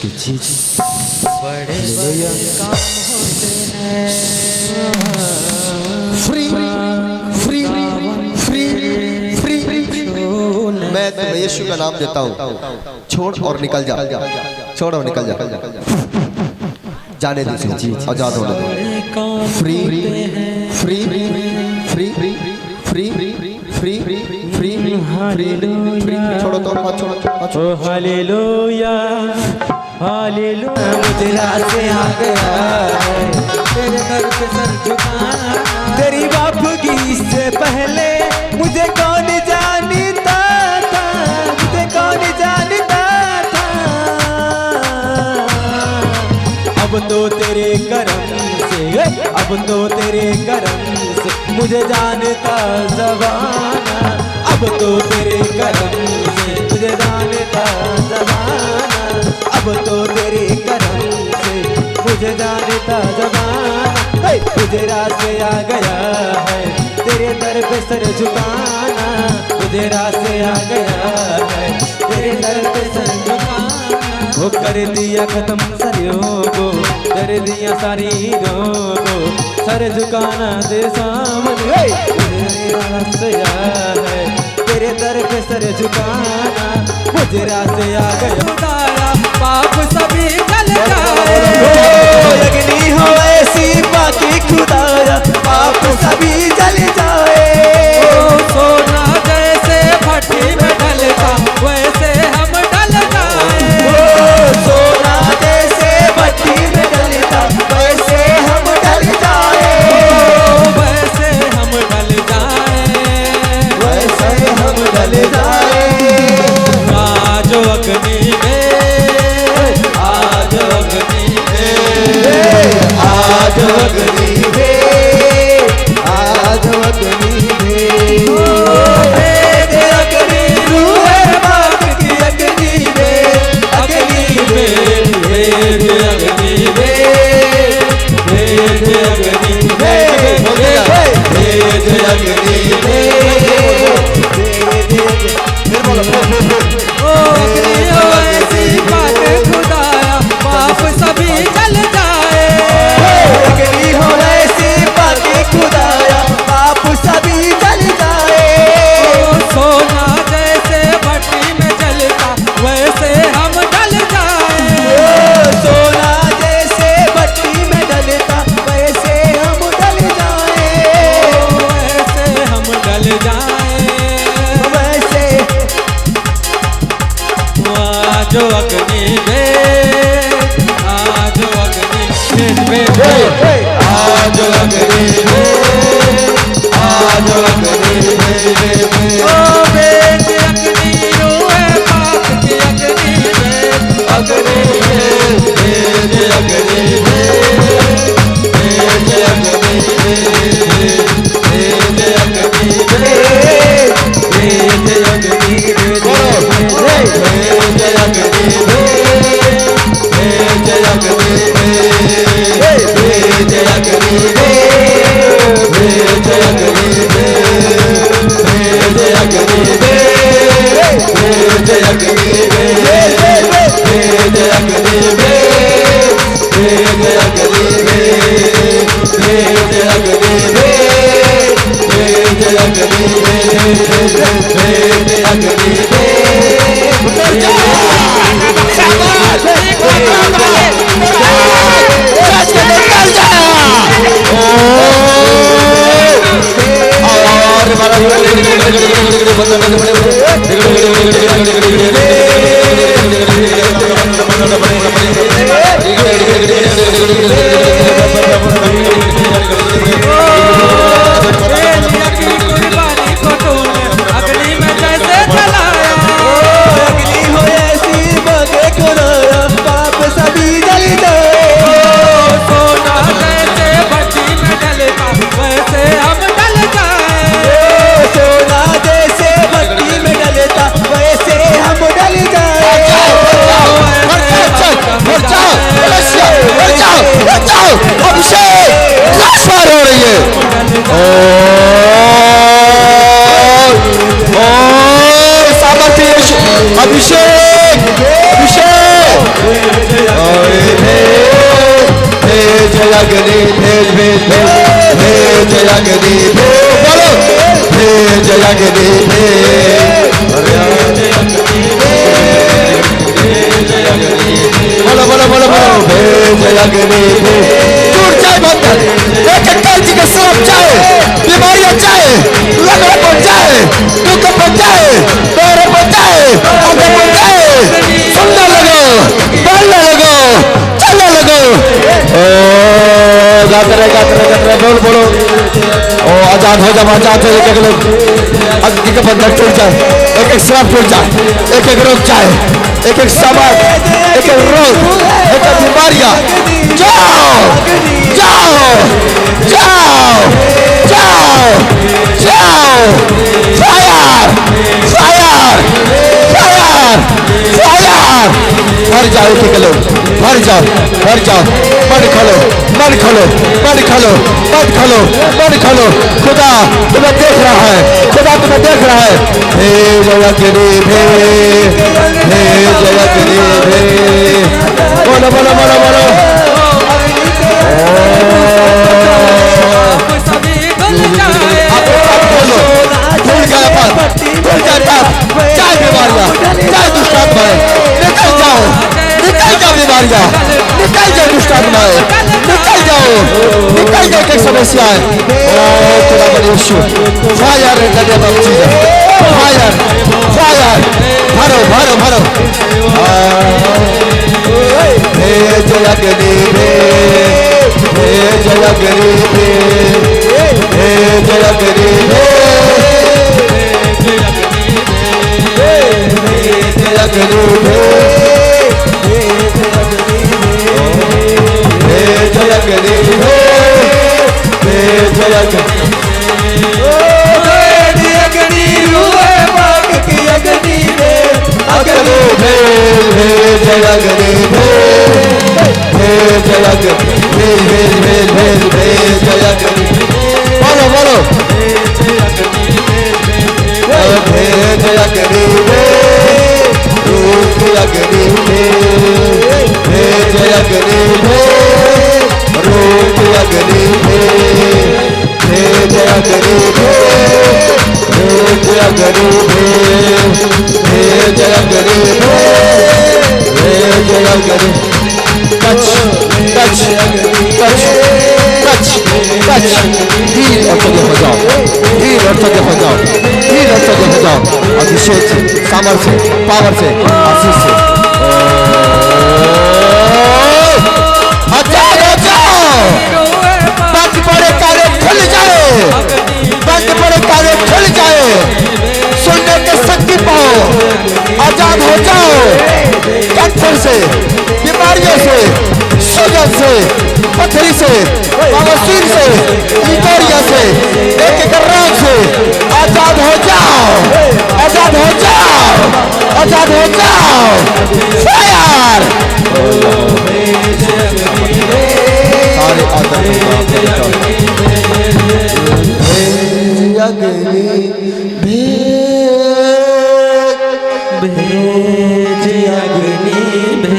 कि जी बड़े काम होते हैं। फ्री फ्री फ्री फ्री मैं तुम्हें यीशु का नाम देता हूँ, छोड़ और निकल जा, छोड़ और निकल जा, जाने दीजिए जी, आजाद होने दो। Free free free free free free free free छोड़ो तो मत छोड़ो, हालेलुया हालेलुया। मुझे रात से आ गया तेरे दर पे सर झुकाना। तेरी बापगी से पहले मुझे कौन जानता था, मुझे कौन जानता था। अब तो तेरे करम से, अब तो तेरे करम से मुझे जानता ज़माना। अब तो तेरे करम से मुझे जानता ज़माना। अब तो तेरे करम से मुझे जानता ज़माना। तुझे रात से आ गया है तेरे दर पे सर झुकाना। तुझे रात से आ गया है तेरे दर पे सर झुकाना। वो कर दिया खत्म सरियों को, कर दिया सारी को, सर झुकाना दे सामने। तुझे रात से आ है तेरे दर पे सर झुकाना। मुझे रात से आ गया पाप सभी जल जाए। अग्नि हो ऐसी बाकी खुदाया पाप सभी जल जाए। सोना जैसे भट्टी में ढलता वैसे हम ढल जाए। सोना जैसे भट्टी में ढलता वैसे हम ढल जाए। वैसे हम ढल जाए, वैसे हम ढल जाए। आज अग्नि में, आज अग्नि में, आज अग्नि में, आज अग्नि में। अग्नि रूह बाप की अग्नि में, अग्नि में, भेज अग्नि में, भेज अग्नि में, भेज अग्नि में। ऐसी बात खुदाया पाप सभी जल जाए। अग्नि हो ऐसी बात खुदाया पाप सभी जल जाए। सोना जैसे भट्टी में जलता वैसे हम ढल जाए। सोना जैसे भट्टी में जलता वैसे हम ढल जाए। वैसे हम ढल जाए, वैसे। आज अग्नि में, आज अग्नि में, आज अग्नि में, आज अग्नि में। ओ बेट अग्नि रोए पाप की अग्नि में, अग्नि में, बेट अग्नि में, बेट अग्नि में, बेट अग्नि में, बेट अग्नि में। अभिषेक अभिषेक अग्नि भेज भेज भेज अग्नि बोलो भेज अग्नि बोलो बोलो बोलो बोलो भेज अग्नि टूट जाए बंधन एक कर्ज के श्राप जाए बीमारियां जाए लकड़ पड़ जाए दुख पड़ जाए दौर पड़ जाए आगे पड़ जाए सुनने लगो बोलने लगो चलने लगो ओ गाते रहे बोल बोलो ओ आजाद हो जाओ एक लोग अग्नि का बंधन टूट जाए एक एक श्राप टूट जाए एक एक रोग जाए एक एक समाज एक एक रोग एक एक बीमारियां जाओ जाओ जाओ जाओ जाओ फायर फायर फायर फायर मर जाओ एक लोग मर जाओ मन खोलो मन खोलो मन खोलो मन खोलो मन खोलो खुदा तुम्हें देख रहा है खुदा तुम्हें देख रहा है हे जयगनी भे हे जयगनी भे बोलो बोलो बोलो बोलो भूल गया चाहे बीमारियां चाहे दुष्टात्माएं निकल जाओ बीमारियां निकल जाओ दुष्टात्माएं निकल जाओ एक समस्याएं ओ खुदा बड़ी Yeshu fire in the name of Jesus fire fire भरो भरो भरो हे जयगनी भे हे जयगनी भे हे जयगनी भे जयगनी भे जयगनी भे जयगनी रूहे पाक की अग्नि भे अग्नि भे जयगनी भे जयगनी भे जयगनी बोलो बोलो भे जयगनी भे रूह की अग्नि भे जयगनी भे रूह की अग्नि भे जयगनी भे रूह की अग्नि भे जयगनी भे जयगनी touch touch touch touch touch heal और सगे हो जाओ हील और सगे हो जाओ हील और सगे हो जाओ अभिषेक से सामर्थ्य से पावर से आशीष से बंद पड़े कार्य खुल जाए बंद पड़े कार्य खुल जाए सुनने की शक्ति पाओ आजाद हो जाओ कैंसर से बीमारियों से शुगर से पथरी से बवासीर से बीमारियों से एक एक रोग से आजाद हो जाओ आजाद हो जाओ आजाद हो जाओ फायर सारे आदर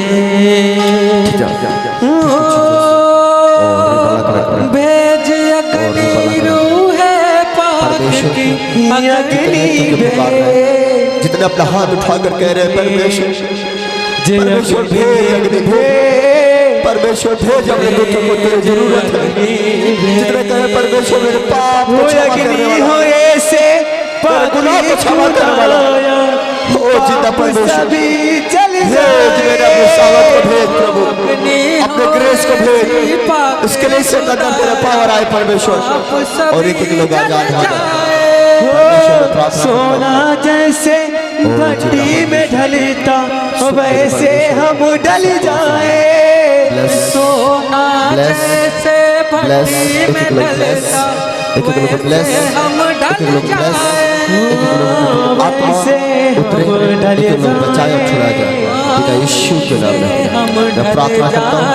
भेज अग्नि भेज अग्नि रूहे पाक की अग्नि जितने अपना हाथ उठाकर कह रहे हैं परमेश्वर परमेश्वर भेज अग्नि परमेश्वर भेज अपने दुखों को तेरी जरूरत है जितने कहे परमेश्वर मेरे पाप को अग्नि हो ऐसे गुनाह को क्षमा करने वाला ओ जिंदा परमेश्वर चल भेज मेरे अपने सावत को भेज प्रभु अपने ग्रेस को भेज इसके लिए से कदम तेरा पावर आए परमेश्वर और एक एक लोग आजाद हो जाए सोना जैसे भट्टी में ढलता वैसे हम ढल जाए सोना जैसे भट्टी में ढलता वैसे हम ढल जाए बचाए और छुड़ा जाए पिता यीशु के नाम में मैं प्रार्थना करता हूँ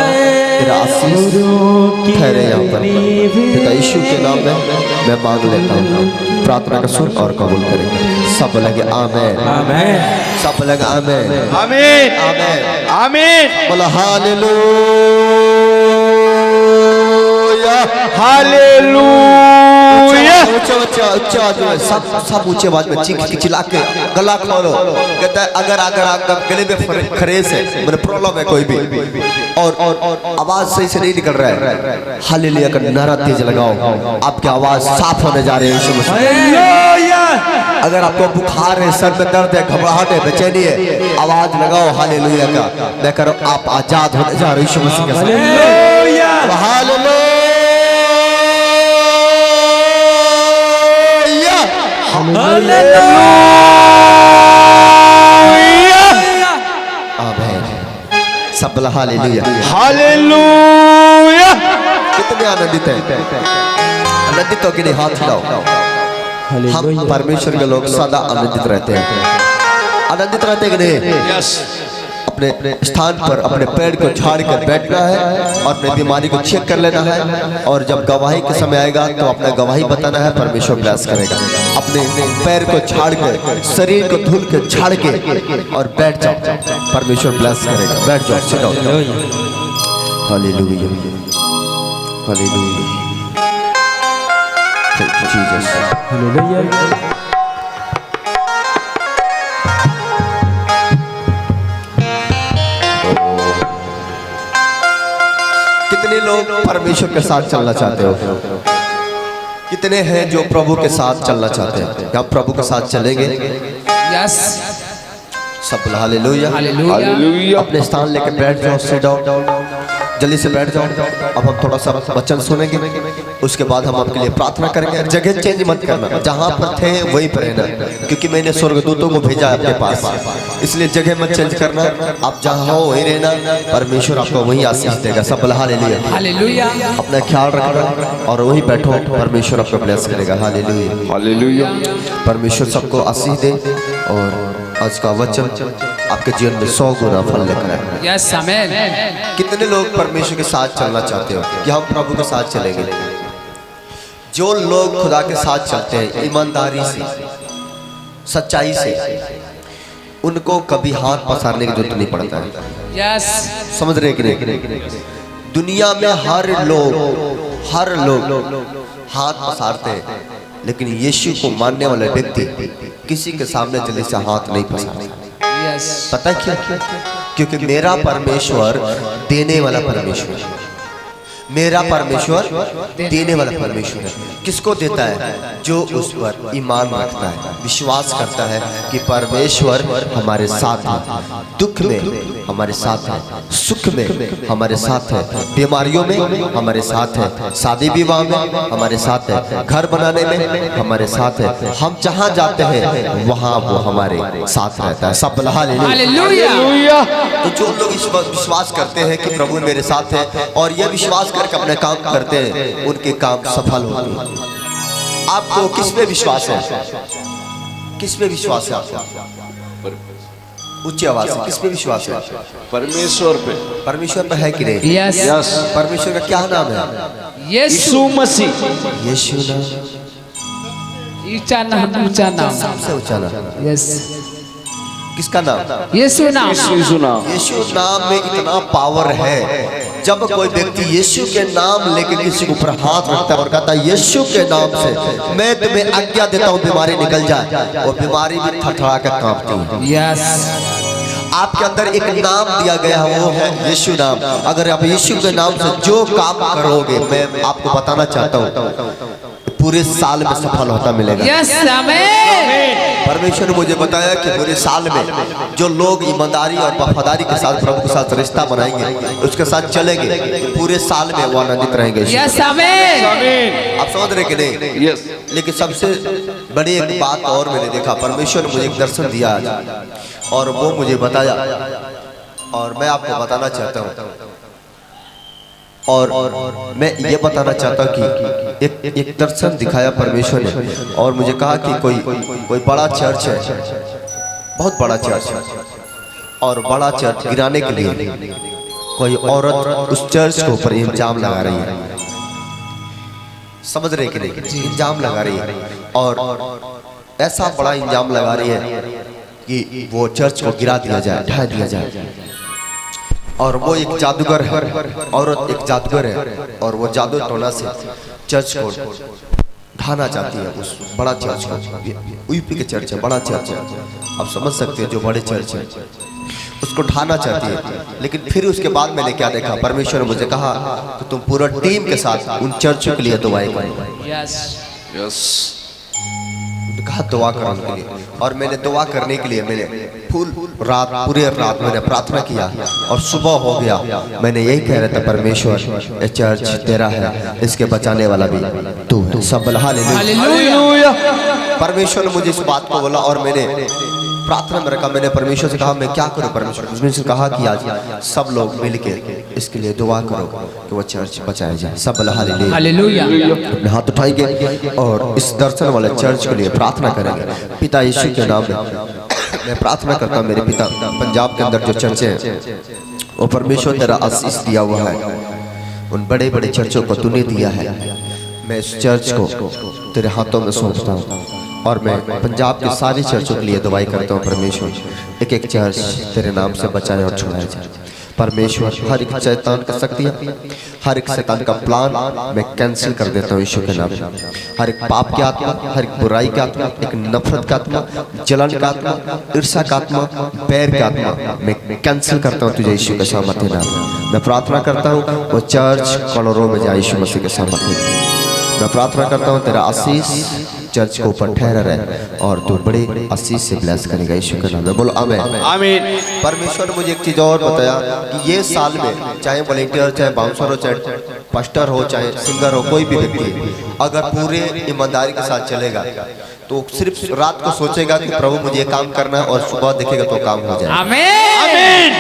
तेरा आशीष ठहरे यहाँ पर पिता यीशु के नाम में मैं मांग लेता हूँ प्रार्थना का सुन और कबूल करें सब लगे आमीन आमीन सब लगे आमीन आमीन आमीन आमीन बोला हालेलुया हालेलुया। सब ऊंचे आवाज में चीख चिल्ला के गला खोलो। कहता है अगर गले में खरेस है, मेरे प्रॉब्लम है कोई भी, और आवाज सही से नहीं निकल रहा है, हालेलुया का नारा तेज लगाओ, आपकी आवाज साफ होने जा रही है यीशु मसीह। अगर आपको बुखार है, सर में दर्द है, घबराहट है, बेचैनी है, आवाज लगाओ हालेलुया का। मैं कह रहा हूं आप आजाद होने जा रहे हो यीशु मसीह के साथ। हालेलुया। आमीन। सब बोला हालेलुया। हालेलुया। कितने आनंदित हैं? आनंदित हो कि नहीं? हाथ हिलाओ। हम परमेश्वर के लोग सदा आनंदित रहते हैं। आनंदित रहते हैं कि नहीं? अपने स्थान पर अपने पैर को झाड़ कर बैठना है और अपनी बीमारी को चेक कर लेना है, और जब गवाही के समय आएगा तो अपना गवाही बताना है, परमेश्वर ब्लेस करेगा। अपने पैर को झाड़ के, शरीर को धुल के झाड़ के और बैठ जाओ, परमेश्वर ब्लेस करेगा। बैठ जाओ, sit down. Hallelujah, hallelujah, thank you Jesus. Hallelujah. कितने लोग परमेश्वर के साथ चलना चाहते हो? कितने हैं जो प्रभु के साथ चलना चाहते हैं? हम प्रभु के साथ चलेंगे। यस। सब हालेलुया, हालेलुया। अपने स्थान लेके बैठ जाओ, सिट डाउन, जल्दी से बैठ जाओ। अब हम थोड़ा सा वचन सुनेंगे, उसके बाद हम आपके लिए प्रार्थना करेंगे। जगह चेंज मत करना, जहाँ पर थे वहीं पर रहना, क्योंकि मैंने स्वर्गदूतों को भेजा आपके पास, इसलिए जगह मत चेंज करना। आप जहाँ हो वहीं रहना, परमेश्वर आपको वहीं आशीष देगा। सब हालेलुया, हालेलुया। अपना ख्याल रखना और वहीं बैठो, परमेश्वर आपको ब्लेस करेगा। Hallelujah, hallelujah. परमेश्वर सबको आशीष दे और आज का वचन आपके जीवन में 100 गुना फल लेकर आए। यस आमीन। कितने लोग परमेश्वर के साथ चलना चाहते हो कि हम प्रभु के साथ चलेंगे? जो लोग खुदा के साथ चलते हैं ईमानदारी से, सच्चाई से, उनको कभी हाथ पसारने की जरूरत नहीं पड़ता है। यस। समझ रहे कि नहीं? दुनिया में हर लोग हाथ पसारते हैं, लेकिन यीशु को मानने वाले व्यक्ति किसी के सामने जल्दी से हाथ नहीं पसारते। यस। पता है क्यों? क्योंकि मेरा परमेश्वर देने वाला परमेश्वर है। मेरा परमेश्वर देने वाला परमेश्वर है। किसको देता है? जो उस पर ईमान रखता है, विश्वास करता है कि परमेश्वर हमारे साथ है, दुख में हमारे साथ है, सुख में हमारे साथ है, बीमारियों में हमारे साथ है, शादी विवाह में हमारे साथ है, घर बनाने में हमारे साथ है। हम जहाँ जाते हैं वहाँ वो हमारे साथ रहता है। सब हालेलुया। तो जो लोग इस बात विश्वास करते हैं कि प्रभु मेरे साथ है और यह विश्वास करके अपने काम करते हैं, उनके काम सफल होते हैं। आपको किस पे विश्वास है? किस पे विश्वास है आपका? ऊंची आवाज से, किस पे विश्वास है? परमेश्वर पे। परमेश्वर पे है कि नहीं? यस। यस। परमेश्वर का क्या नाम है? यीशु मसीह। यीशु नाम ऊंचा नाम, ऊंचा नाम। सबसे ऊंचा नाम। यस। किसका नाम? यीशु नाम। यीशु नाम। यीशु नाम में इतना पावर है, जब कोई व्यक्ति यीशु के नाम लेके किसी के ऊपर हाथ रखता है और कहता है यीशु के नाम से मैं तुम्हें आज्ञा देता हूँ बीमारी निकल जाए, वो बीमारी भी थरथरा कर कांपती है। यस। आपके अंदर एक नाम दिया गया है, वो है यीशु नाम। अगर आप यीशु के नाम से जो काम करोगे, मैं आपको बताना चाहता हूँ पूरे साल में सफल होता मिलेगा। यस आमीन। परमेश्वर ने मुझे बताया कि पूरे साल में जो लोग ईमानदारी और वफादारी के साथ प्रभु के साथ रिश्ता बनाएंगे, उसके साथ चलेंगे, पूरे साल में वो आनंदित रहेंगे। यस आमीन। आप समझ रहे कि नहीं? यस। लेकिन सबसे बड़ी एक बात और मैंने देखा, परमेश्वर ने मुझे एक दर्शन दिया आज और वो मुझे बताया और मैं आपको बताना चाहता हूँ। और मैं ये बताना चाहता हूँ कि एक दर्शन दिखाया परमेश्वर ने और मुझे कहा कि कोई बड़ा चर्च है, बहुत बड़ा चर्च है, और बड़ा चर्च गिराने के लिए कोई औरत उस चर्च के ऊपर इल्जाम लगा रही है। समझ रहे कि नहीं? इल्जाम लगा रही है और ऐसा बड़ा इल्जाम लगा रही है कि वो चर्च को गिरा दिया जाए, ढा दिया जाए। और वो एक जादूगर है, औरत एक जादूगर है, और वो जादू टोना से चर्च को ढाना चाहती है। उस बड़ा चर्च को, यूपी के चर्च है, बड़ा चर्च है, आप समझ सकते हैं, जो बड़े चर्च है उसको ढाना चाहती है। लेकिन फिर उसके बाद मैंने क्या देखा, परमेश्वर ने मुझे कहा कि तुम पूरा टीम के साथ उन चर्चों के लिए दुआएं करो। यस कहा दुआ करो उनके लिए, और मैंने दुआ करने के लिए मैंने पूरे रात मैंने प्रार्थना किया, और सुबह हो गया मैंने यही कह रहा था, परमेश्वर ये चर्च तेरा है, इसके बचाने वाला भी तू है। सब बोला हालेलुया। परमेश्वर ने मुझे इस बात को बोला, और मैंने प्रार्थना में रखा। मैंने परमेश्वर से कहा मैं क्या करूं परमेश्वर, उसने से कहा कि आज सब लोग मिलके इसके लिए दुआ करो कि वो चर्च बचाया जाए। सब बोला हालेलुया। अपने हाथ उठाएंगे और इस दर्शन वाले चर्च के लिए प्रार्थना करेंगे। पिता यीशु के नाम में मैं प्रार्थना करता हूँ, मेरे पिता, पंजाब के अंदर जो चर्च है वो परमेश्वर तेरा आशीष दिया हुआ है, उन बड़े बड़े चर्चों को तूने दिया है। मैं इस चर्च को तेरे हाथों में सौंपता हूँ, और मैं पंजाब के सारे चर्चों के लिए दुआई करता हूँ, परमेश्वर एक एक चर्च तेरे नाम से बचाए और छुड़ाया जाए। परमेश्वर हर एक शैतान का शक्तियाँ, हर एक शैतान का प्लान मैं कैंसिल कर देता हूँ यीशु के नाम में। हर एक पाप की आत्मा, हर एक बुराई की आत्मा, एक नफरत का आत्मा, जलन का आत्मा, ईर्ष्या का आत्मा, पैर का आत्मा मैं कैंसिल करता हूँ तुझे यीशु के सामर्थ्य नाम। मैं प्रार्थना करता हूँ वो चर्च करोड़ों में जाए यीशु मसीह के सामर्थ्य। मैं प्रार्थना करता हूँ तेरा आशीष चर्च को ऊपर ठहरा रहे, और तू बड़े आशीष से ब्लेस करेगा यीशु के नाम में। बोलो आमीन आमीन। परमेश्वर ने मुझे एक चीज और बताया कि ये साल में चाहे वॉलेंटियर, चाहे बाउंसर हो, चाहे पास्टर हो, चाहे सिंगर हो, कोई भी व्यक्ति अगर पूरे ईमानदारी के साथ चलेगा तो सिर्फ रात को सोचेगा कि प्रभु मुझे काम करना है, और सुबह देखेगा तो काम हो जाएगा। आमीन।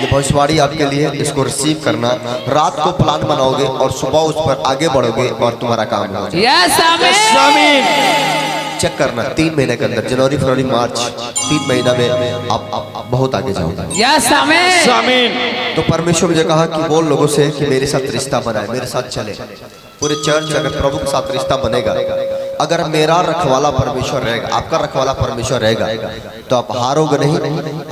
ये भविष्यवाणी आपके लिए, इसको रिसीव करना। रात को प्लान बनाओगे और सुबह उस पर आगे बढ़ोगे और तुम्हारा काम हो जाएगा। यस आमीन। चेक करना 3 महीने के अंदर, जनवरी फरवरी मार्च 3 महीना में आप बहुत आगे जाओगे। यस आमीन। तो परमेश्वर मुझे कहा कि बोल लोगों से कि मेरे साथ रिश्ता बनाए, मेरे साथ चले। पूरे चर्च अगर प्रभु के साथ रिश्ता बनेगा, अगर मेरा रखवाला परमेश्वर रहेगा, आपका रखवाला परमेश्वर रहेगा, तो आप हारोगे नहीं,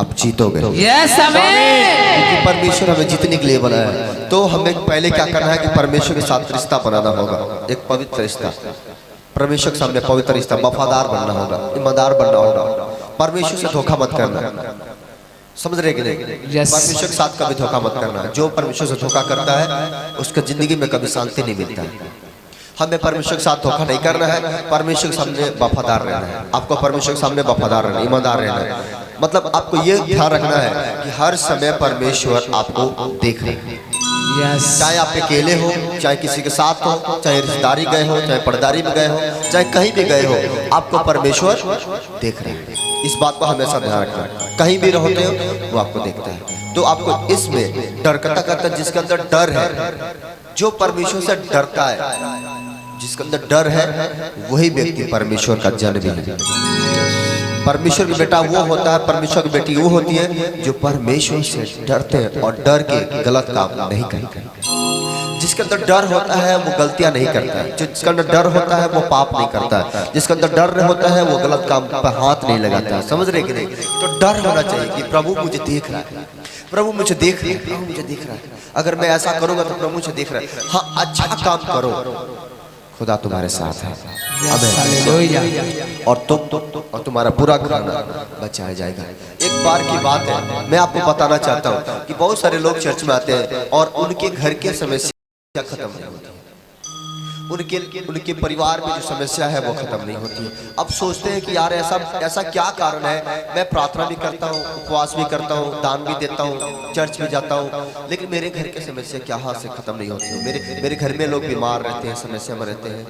आप जीतोगे। यस आमीन। क्योंकि परमेश्वर हमें जीतने के लिए बनाया है। तो हमें पहले क्या करना है कि परमेश्वर के साथ रिश्ता बनाना होगा, एक पवित्र रिश्ता, परमेश्वर के सामने पवित्र रिश्ता, वफादार बनना होगा, ईमानदार बनना होगा। परमेश्वर से धोखा मत करना, समझ रहे कि नहीं? परमेश्वर के साथ कभी धोखा मत करना। जो परमेश्वर से धोखा करता है उसका जिंदगी में कभी शांति नहीं मिलता है। हमें परमेश्वर के साथ धोखा नहीं करना है, परमेश्वर के सामने वफादार रहना है। आपको परमेश्वर के सामने वफादार रहना, ईमानदार रहना है। मतलब आपको ये ध्यान रखना है कि हर समय परमेश्वर आपको देख रहे हैं। चाहे आप अकेले हो, चाहे किसी के साथ हो, चाहे रिश्तेदारी गए हो, चाहे पर्दारी में गए हो, चाहे कहीं भी गए हो, आपको परमेश्वर देख रहे हैं। इस बात को हमेशा ध्यान रखना। कहीं भी रहते हो वो आपको देखता है। तो आपको इसमें डरकता करता, जिसके अंदर डर है, जो परमेश्वर से डरता है, जिसके अंदर डर है, वही व्यक्ति परमेश्वर का जन भी है। परमेश्वर का बेटा वो होता है, परमेश्वर की बेटी वो होती है जो परमेश्वर से डरते हैं और डर के गलत काम नहीं करते। जिसके अंदर डर होता है वो गलतियां नहीं करता है, जिसके अंदर डर होता है वो पाप नहीं करता है, जिसके अंदर डर होता है वो गलत काम पर हाथ नहीं लगाता है। समझ रहे कि नहीं? तो डर होना चाहिए कि प्रभु मुझे देख रहा है, प्रभु मुझे देख रहा है, प्रभु मुझे देख रहा है। अगर मैं ऐसा करूंगा तो प्रभु मुझे देख रहा है। हाँ, अच्छा काम करो, खुदा तुम्हारे साथ है। और और तुम्हारा पूरा खाना बचाया जाएगा। एक बार की बात है, मैं आपको बताना चाहता हूँ कि बहुत सारे लोग चर्च में आते हैं और उनके घर के समस्या खत्म नहीं होती, उनके परिवार में जो समस्या है वो खत्म नहीं होती है। अब सोचते हैं कि यार ऐसा क्या कारण है, मैं प्रार्थना भी करता हूँ, उपवास भी करता हूँ, दान भी देता हूँ, चर्च भी जाता हूँ, लेकिन मेरे घर की समस्या क्या हाथ से खत्म नहीं होती है। मेरे घर में लोग बीमार रहते हैं, समस्या में रहते हैं।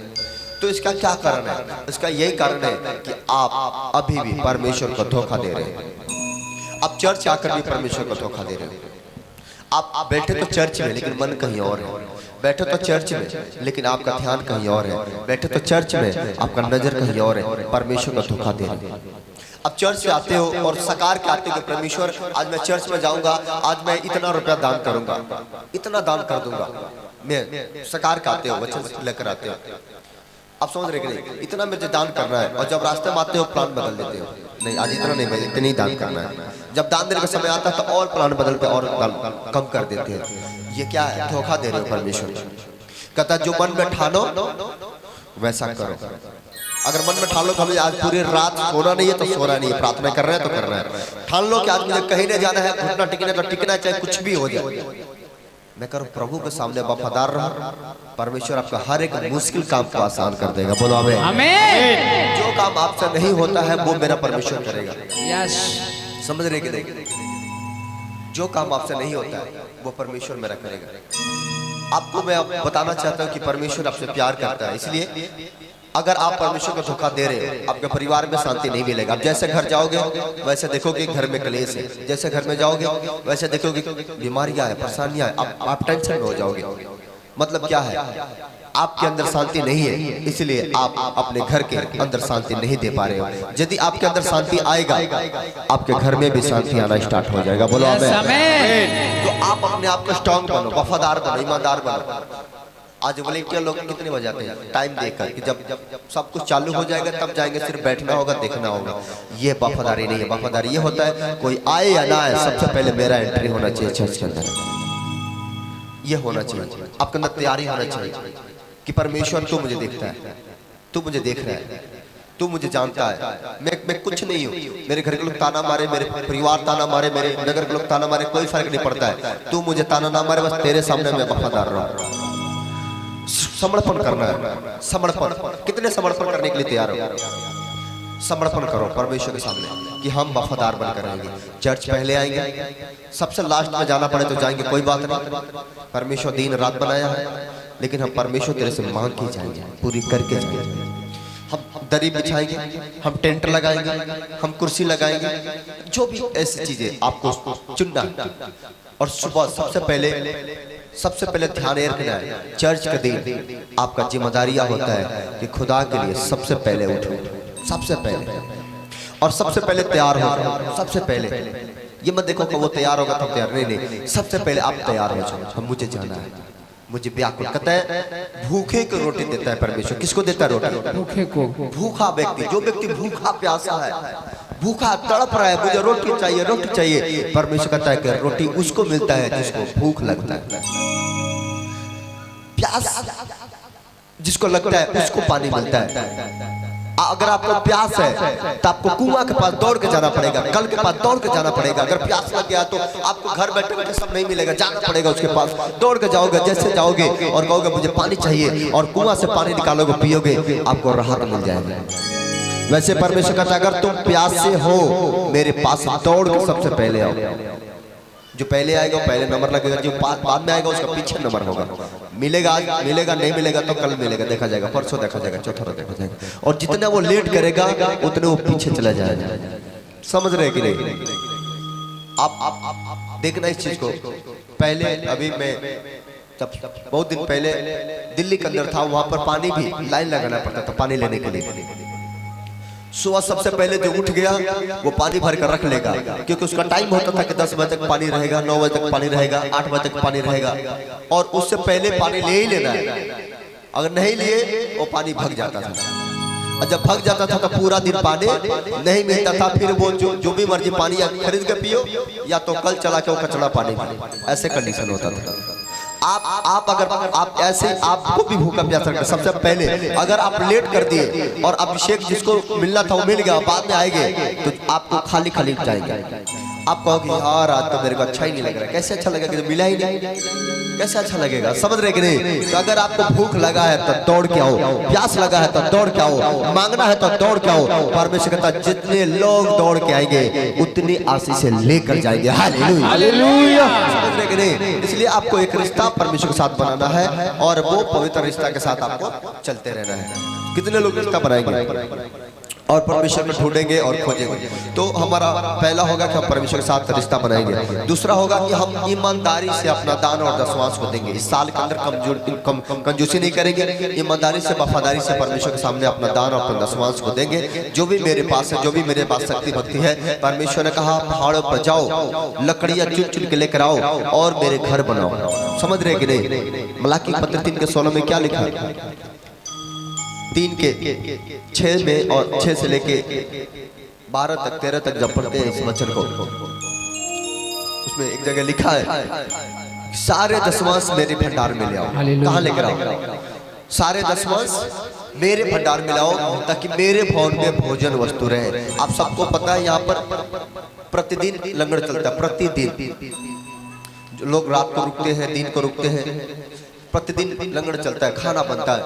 तो इसका क्या कारण है? इसका यही कारण है कि आप अभी भी परमेश्वर को धोखा दे रहे हैं। आप चर्च आकर भी परमेश्वर को धोखा दे रहे हैं। आप बैठे तो चर्च में लेकिन मन कहीं और है, बैठे तो चर्च में लेकिन आपका ध्यान कहीं और है, बैठे तो चर्च में आपका नजर कहीं और है, परमेश्वर को धोखा दे रहे हैं। अब चर्च से आते हो और सकार के आते हो, परमेश्वर आज मैं चर्च में जाऊंगा, आज मैं इतना रुपया दान करूंगा, इतना दान कर दूंगा। मैं सकार के आते हो, वचन लेकर आते हो, आप समझ रहे कि नहीं? इतना मुझे दान करना है, और जब रास्ते में आते हो प्लान बदल देते हो, नहीं आज इतना नहीं, इतनी दान करना है। जब दान देने का समय आता है तो और प्लान बदलते और कम कर देते हैं। ये क्या है? धोखा दे रहे हो परमेश्वर। कहता जो मन में ठानो वैसा करो। अगर मन में ठान लो कि हमें आज पूरी रात सोना नहीं है तो सोना नहीं है, प्रार्थना कर रहे हैं तो कर रहे हैं। ठान लो कि आज मुझे कहीं नहीं जाना है, घुटना टिकना तो टिकना, चाहे कुछ भी हो जाए। मैं करूँ प्रभु के सामने वफादार रहो, परमेश्वर आपका हर एक मुश्किल काम को आसान कर देगा। बोलो आमीन। जो काम आपसे नहीं होता है वो मेरा परमेश्वर करेगा। यस, समझ रहे कि नहीं? जो काम आपसे नहीं होता है वो परमेश्वर मेरा करेगा। आपको मैं बताना चाहता हूँ कि परमेश्वर आपसे प्यार करता है, इसलिए अगर आप परमेश्वर को धोखा दे रहे हो आपके परिवार में शांति नहीं मिलेगा। आप जैसे घर जाओगे वैसे देखोगे घर में कलेश है, जैसे घर में जाओगे वैसे देखोगे बीमारियां है, परेशानियां है, आप टेंशन में हो जाओगे। मतलब क्या है? आपके अंदर शांति नहीं है, इसलिए आप अपने घर के अंदर शांति नहीं दे पा रहे हो। यदि आपके अंदर शांति आएगा आपके घर में भी शांति आना स्टार्ट हो जाएगा। बोलो आमीन। तो आप अपने आप को स्ट्रांग बनो, वफादार बनो, ईमानदार बनो। आज वॉलंटियर लोग कितने बजे आते हैं? टाइम देखकर कि जब सब कुछ चालू हो जाएगा तब जाएंगे, सिर्फ बैठना होगा, देखना होगा। ये वफादारी नहीं है। वफादारी ये होता है कोई आए या ना आए सबसे पहले मेरा एंट्री होना चाहिए चर्च के अंदर। ये होना चाहिए आपके अंदर, तैयारी होना चाहिए कि परमेश्वर तू मुझे देखता है, तू मुझे देख रहा है, तू मुझे जानता है। मैं कुछ नहीं हूँ, मेरे घर के लोग ताना मारे, मेरे परिवार ताना मारे, मेरे नगर के लोग ताना मारे, कोई फर्क नहीं पड़ता है। तू मुझे ताना ना मारे, बस तेरे सामने मैं वफादार रहूं। समर्पण करना है। समर्पण, कितने समर्पण करने के लिए तैयार हो? समर्पण करो परमेश्वर के सामने कि हम वफादार बनकर रहेंगे। चर्च पहले आएंगे, सबसे लास्ट में जाना पड़े तो जाएंगे, कोई बात नहीं। परमेश्वर दिन रात बनाया है, लेकिन हम परमेश्वर तेरे से मांग के जाएंगे, पूरी करके जाएंगे। हम दरी बिछाएंगे, हम टेंट लगाएंगे, हम कुर्सी लगाएंगे, जो भी ऐसी चीजें आपको चुनना। और सुबह सबसे पहले ध्यान रखना है चर्च के दिन आपका जिम्मेदारियां होता है कि खुदा के लिए सबसे पहले उठो, सबसे पहले, और सबसे पहले तैयार हो। सबसे पहले ये मत देखो कि वो तैयार होगा तब तैयार, नहीं, सबसे पहले आप तैयार हो जाओ। हम मुझे जाना है, मुझे व्याकुल। कहता है भूखे को रोटी देता है परमेश्वर। किसको देता है रोटी? भूखे को। भूखा व्यक्ति, जो व्यक्ति भूखा प्यासा है, भूखा तड़प रहा है, मुझे रोटी चाहिए, रोटी चाहिए, परमेश्वर कहता है कि रोटी उसको मिलता है जिसको भूख लगता है। प्यास जिसको लगता है उसको पानी मिलता है। अगर आपको प्यास है तो आपको कुआं के पास दौड़ के जाना पड़ेगा, कल के पास दौड़ के जाना पड़ेगा। अगर प्यास लग गया तो आपको घर बैठे बैठे सब नहीं मिलेगा, जाना पड़ेगा उसके पास, दौड़ के जाओगे। जैसे जाओगे और कहोगे मुझे पानी चाहिए और कुआं से पानी निकालोगे, पियोगे, आपको राहत मिल जाएगी। वैसे परमेश्वर कहता है अगर तुम प्यासे हो मेरे पास दौड़ के सबसे पहले आओ। जो पहले आएगा पहले नंबर लगेगा, जो बाद में आएगा उसका पीछे नंबर होगा। मिलेगा आज, मिलेगा नहीं मिलेगा तो कल मिलेगा, देखा जाएगा, परसों देखा जाएगा, चौथा रोज देखा जाएगा। और जितना वो लेट करेगा उतने वो पीछे चला जाएगा। समझ रहे कि नहीं? आप देखना इस चीज को। पहले अभी मैं जब बहुत दिन पहले दिल्ली के अंदर था, वहां पर पानी भी लाइन लगाना पड़ता था पानी लेने के लिए। सुबह सबसे पहले जो उठ गया वो पानी भर कर रख लेगा, क्योंकि उसका टाइम होता था कि 10 बजे तक पानी रहेगा, 9 बजे तक पानी रहेगा, 8 बजे तक पानी रहेगा, और उससे पहले पानी ले ही लेना है। अगर नहीं लिए वो पानी भग जाता था, और जब भग जाता था तो पूरा दिन पानी नहीं मिलता था। फिर वो जो भी मर्जी पानी या खरीद के पियो या तो कल चला के वो कचड़ा पानी पियो, ऐसे कंडीशन होता था। आप अगर आप ऐसे आपको भी भूखा प्यासा रखना। सबसे पहले अगर आप लेट कर दिए और अभिषेक जिसको मिलना था वो मिल गया, बाद में आएंगे तो आपको खाली खाली जाएंगे। आप कहोगे यार आज तो मेरे को अच्छा ही नहीं लग रहा है। कैसे अच्छा लगेगा कि मिला ही नहीं, कैसे अच्छा लगेगा? समझ रहे कि नहीं? तो अगर आपको भूख लगा है तो दौड़ के आओ, प्यास लगा है तो दौड़ के आओ, मांगना है तो दौड़ के आओ। परमेश्वर कहता है जितने लोग दौड़ के आएंगे उतनी आशीष से लेकर जाएंगे। हालेलुया। समझ रहे कि नहीं? इसलिए आपको एक रिश्ता परमेश्वर के साथ बनाना है और वो पवित्र रिश्ता के साथ आपको चलते रहना है। कितने लोग रिश्ता बनाएंगे और परमेश्वर को ढूंढेंगे और खोजेंगे? तो हमारा पहला होगा कि हम परमेश्वर के साथ रिश्ता बनाएंगे। दूसरा होगा कि हम ईमानदारी से अपना दान और दशमांश को देंगे। इस साल के अंदर कंजूसी नहीं करेंगे, ईमानदारी से वफादारी से परमेश्वर के सामने अपना दान और अपना दशमांश को देंगे। जो भी मेरे पास है, जो भी मेरे पास शक्ति भक्ति है, परमेश्वर ने कहा पहाड़ों पर जाओ, लकड़ियां चुन चुन के लेकर आओ और मेरे घर बनाओ। समझ रहे कि नहीं? मलाकी पत्र 3:16 में क्या लिखा है? 3:6 में और 6 से लेके 12 तक 13 तक जब पढ़ते हैं इस वचन को, इसमें एक जगह लिखा है सारे दशमांश मेरे भंडार में ले आओ। कहाँ लेकर आओ? सारे दशमांश मेरे भंडार में लाओ ताकि मेरे भवन में भोजन वस्तु रहे। आप सबको पता है यहाँ पर प्रतिदिन लंगर चलता है, प्रतिदिन जो लोग रात को रुकते हैं, दिन को रुकते हैं, प्रतिदिन लंगर चलता है, खाना बनता है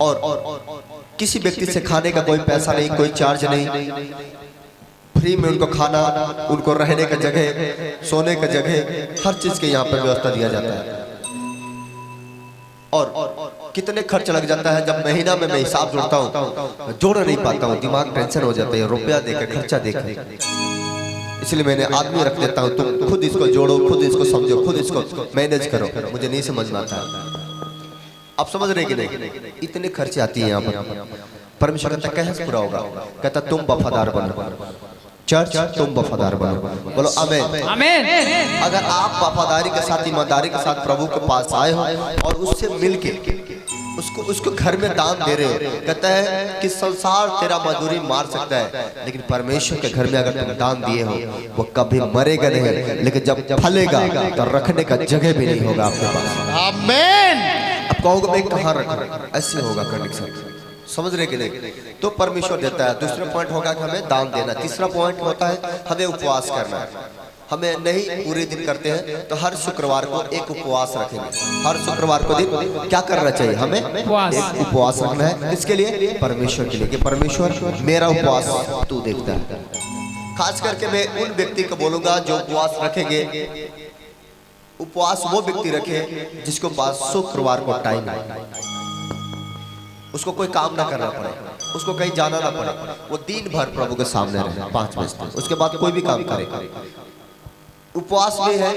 और किसी व्यक्ति से खाने का कोई पैसा नहीं, कोई चार्ज नहीं, फ्री में उनको खाना, उनको रहने का जगह, सोने का जगह, हर चीज के यहाँ पर व्यवस्था दिया जाता है। और कितने खर्च लग जाता है जब महीना में मैं हिसाब जोड़ता हूँ, जोड़ नहीं पाता हूँ, दिमाग टेंशन हो जाता है, रुपया देकर खर्चा देकर। इसलिए मैंने आदमी रख देता हूँ, तुम खुद इसको जोड़ो, खुद इसको समझो, खुद इसको मैनेज करो, मुझे नहीं समझ में आता। आप समझ रहे कि नहीं? इतने खर्चे आती है यहाँ पर। परमेश्वर कहता कैसे पूरा होगा? कहता तुम वफादार बनो, चर्च तुम वफादार बनो। बोलो आमीन। आमीन। अगर आप वफादारी के साथ, ईमानदारी के साथ प्रभु के पास आए हो और उससे मिलके उसको घर में दान दे रहे हो, कहता है कि संसार तेरा मजदूरी मार सकता है, लेकिन परमेश्वर के घर में अगर तुम दान दिए हो वो कभी मरेगा नहीं, लेकिन जब फलेगा तो रखने का जगह भी नहीं होगा आपके पास। आमीन। अब कहोगे मैं कहाँ रखूं? ऐसे होगा कंडीशन। समझ रहे कि नहीं? तो परमेश्वर देता है। दूसरा पॉइंट होगा कि हमें दान देना। तीसरा पॉइंट होता है हमें उपवास करना है। हमें नहीं पूरे दिन करते हैं तो हर शुक्रवार को एक उपवास रखेंगे। हर शुक्रवार को दिन क्या करना चाहिए? हमें एक उपवास रखना है। किसके लिए? परमेश्वर के लिए, कि परमेश्वर मेरा उपवास तू देखता है। खास करके मैं उन व्यक्ति को बोलूंगा जो उपवास रखेंगे। उपवास वो व्यक्ति रखे जिसको पास शुक्रवार को टाइम है, उसको कोई काम ना करना पड़े, उसको कहीं जाना ना पड़े, वो दिन भर प्रभु के सामने रहे 5 बजे तक, उसके बाद कोई भी काम करे। उपवास भी है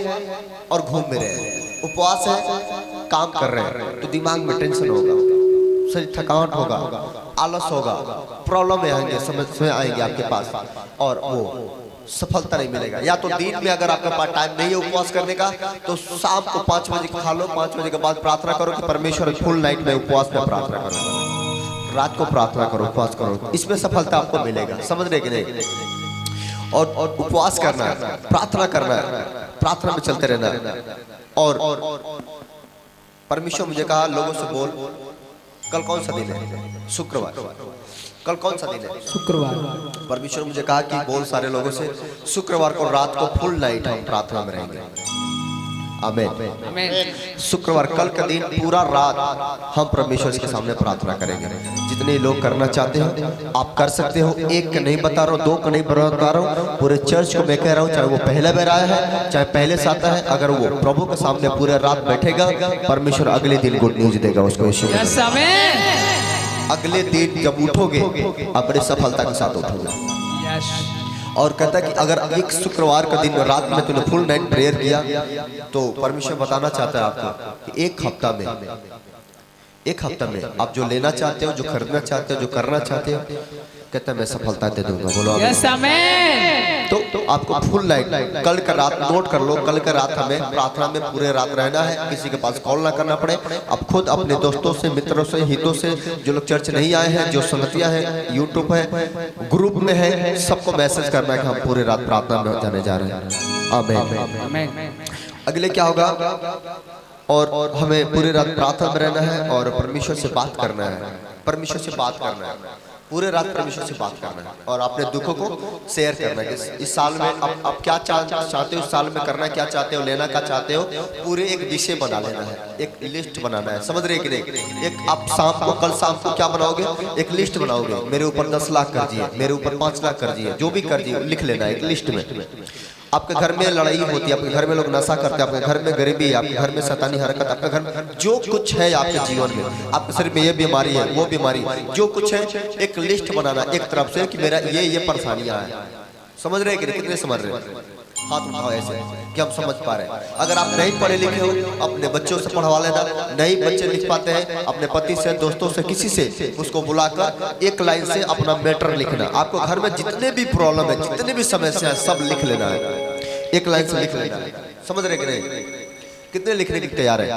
और घूम भी रहे हैं। उपवास है, काम कर रहे हैं तो दिमाग में टेंशन होगा, शरीर थकावट होगा, आलस होगा, प्रॉब्लम आएंगे, समस्या आएंगे आपके पास और वो सफलता नहीं मिलेगा। या तो दिन में अगर आपके पास टाइम नहीं है उपवास करने का तो शाम को 5 बजे खा लो, 5 बजे के बाद प्रार्थना करो कि परमेश्वर फुल नाइट में उपवास में प्रार्थना करो, रात को प्रार्थना करो, उपवास करो, इसमें सफलता आपको मिलेगा। समझ रहे कि नहीं? और उपवास करना है, प्रार्थना करना है, प्रार्थना में चलते रहना है। और परमेश्वर मुझे कहा लोगों से बोल, कल कौन सा दिन है? शुक्रवार। कल कौन सा दिन है? शुक्रवार। परमेश्वर मुझे कहा कि बहुत सारे लोगों से शुक्रवार को रात को फुल नाइट हम प्रार्थना में रहेंगे। आमीन। शुक्रवार कल का दिन पूरा रात हम परमेश्वर के सामने प्रार्थना करेंगे। जितने लोग करना चाहते हो आप कर सकते हो। एक का नहीं बता रहा हूँ, 2 का नहीं बता रहा हूँ, पूरे चर्च को मैं कह रहा हूँ, चाहे वो पहला बार आया है, चाहे पहले से आता है, अगर वो प्रभु के सामने पूरे रात बैठेगा, परमेश्वर अगले दिन गुड न्यूज देगा उसको। अगले दिन जब उठोगे अपनी सफलता के साथ उठोगे। और कहता कि अगर एक शुक्रवार का दिन रात में तूने फुल नाइट प्रेयर किया तो परमेश्वर बताना चाहता है आपको कि एक हफ्ता में आप जो लेना चाहते हो, जो खरीदना चाहते हो, जो करना चाहते हो, कहता मैं सफलता दे दूंगा। बोलो आमीन। तो आपको फुल नाइट कल का रात नोट कर लो, कल का रात हमें प्रार्थना में पूरे रात रहना है, किसी के पास कॉल ना करना पड़े। आप खुद अपने दोस्तों से, मित्रों से, हितों से, जो लोग चर्च नहीं आए हैं, जो संगतियां हैं, यूट्यूब है, ग्रुप में है, सबको मैसेज करना है कि हम पूरे रात प्रार्थना में जाने जा रहे हैं। आमीन। अगले क्या होगा? और हमें पूरी रात प्रार्थना में रहना है और परमेश्वर से बात करना है, परमेश्वर से बात करना है, पूरे रात परमेश्वर से बात करना है और अपने दुखों को शेयर करना है। इस साल में आप क्या चाहते हो, इस साल में करना क्या चाहते हो, लेना क्या चाहते हो, पूरे एक विषय बना लेना है, एक लिस्ट बनाना है। समझ रहे कि नहीं? एक आप शाम को, कल शाम को क्या बनाओगे? एक लिस्ट बनाओगे। मेरे ऊपर 10 लाख कर दिए, मेरे ऊपर 5 लाख कर दिए, जो भी कर दिए लिख लेना है एक लिस्ट में। आपके घर में लड़ाई होती है, आपके घर में लोग नशा करते हैं, आपके घर में गरीबी है, आपके घर में शैतानी हरकत, आपके घर में जो कुछ है आपके जीवन में, आपके शरीर में ये बीमारी है, वो बीमारी, जो कुछ है, एक लिस्ट बनाना एक तरफ से कि मेरा ये परेशानियां हैं। समझ रहे हैं? कितने समझ रहे हैं? हाथ उठाओ ऐसे कि हम समझ पा रहे हैं। अगर आप नहीं पढ़े लिखे हो अपने बच्चों से पढ़वा लेना, नहीं बच्चे लिख पाते हैं अपने पति से, दोस्तों से, किसी से, उसको बुलाकर एक लाइन से अपना मैटर लिखना। आपको घर में जितने भी प्रॉब्लम है, जितने भी समस्या है, सब लिख लेना है, एक लाइन से लिख लेना है। समझ रहे कि नहीं? कितने लिखने के तैयार है?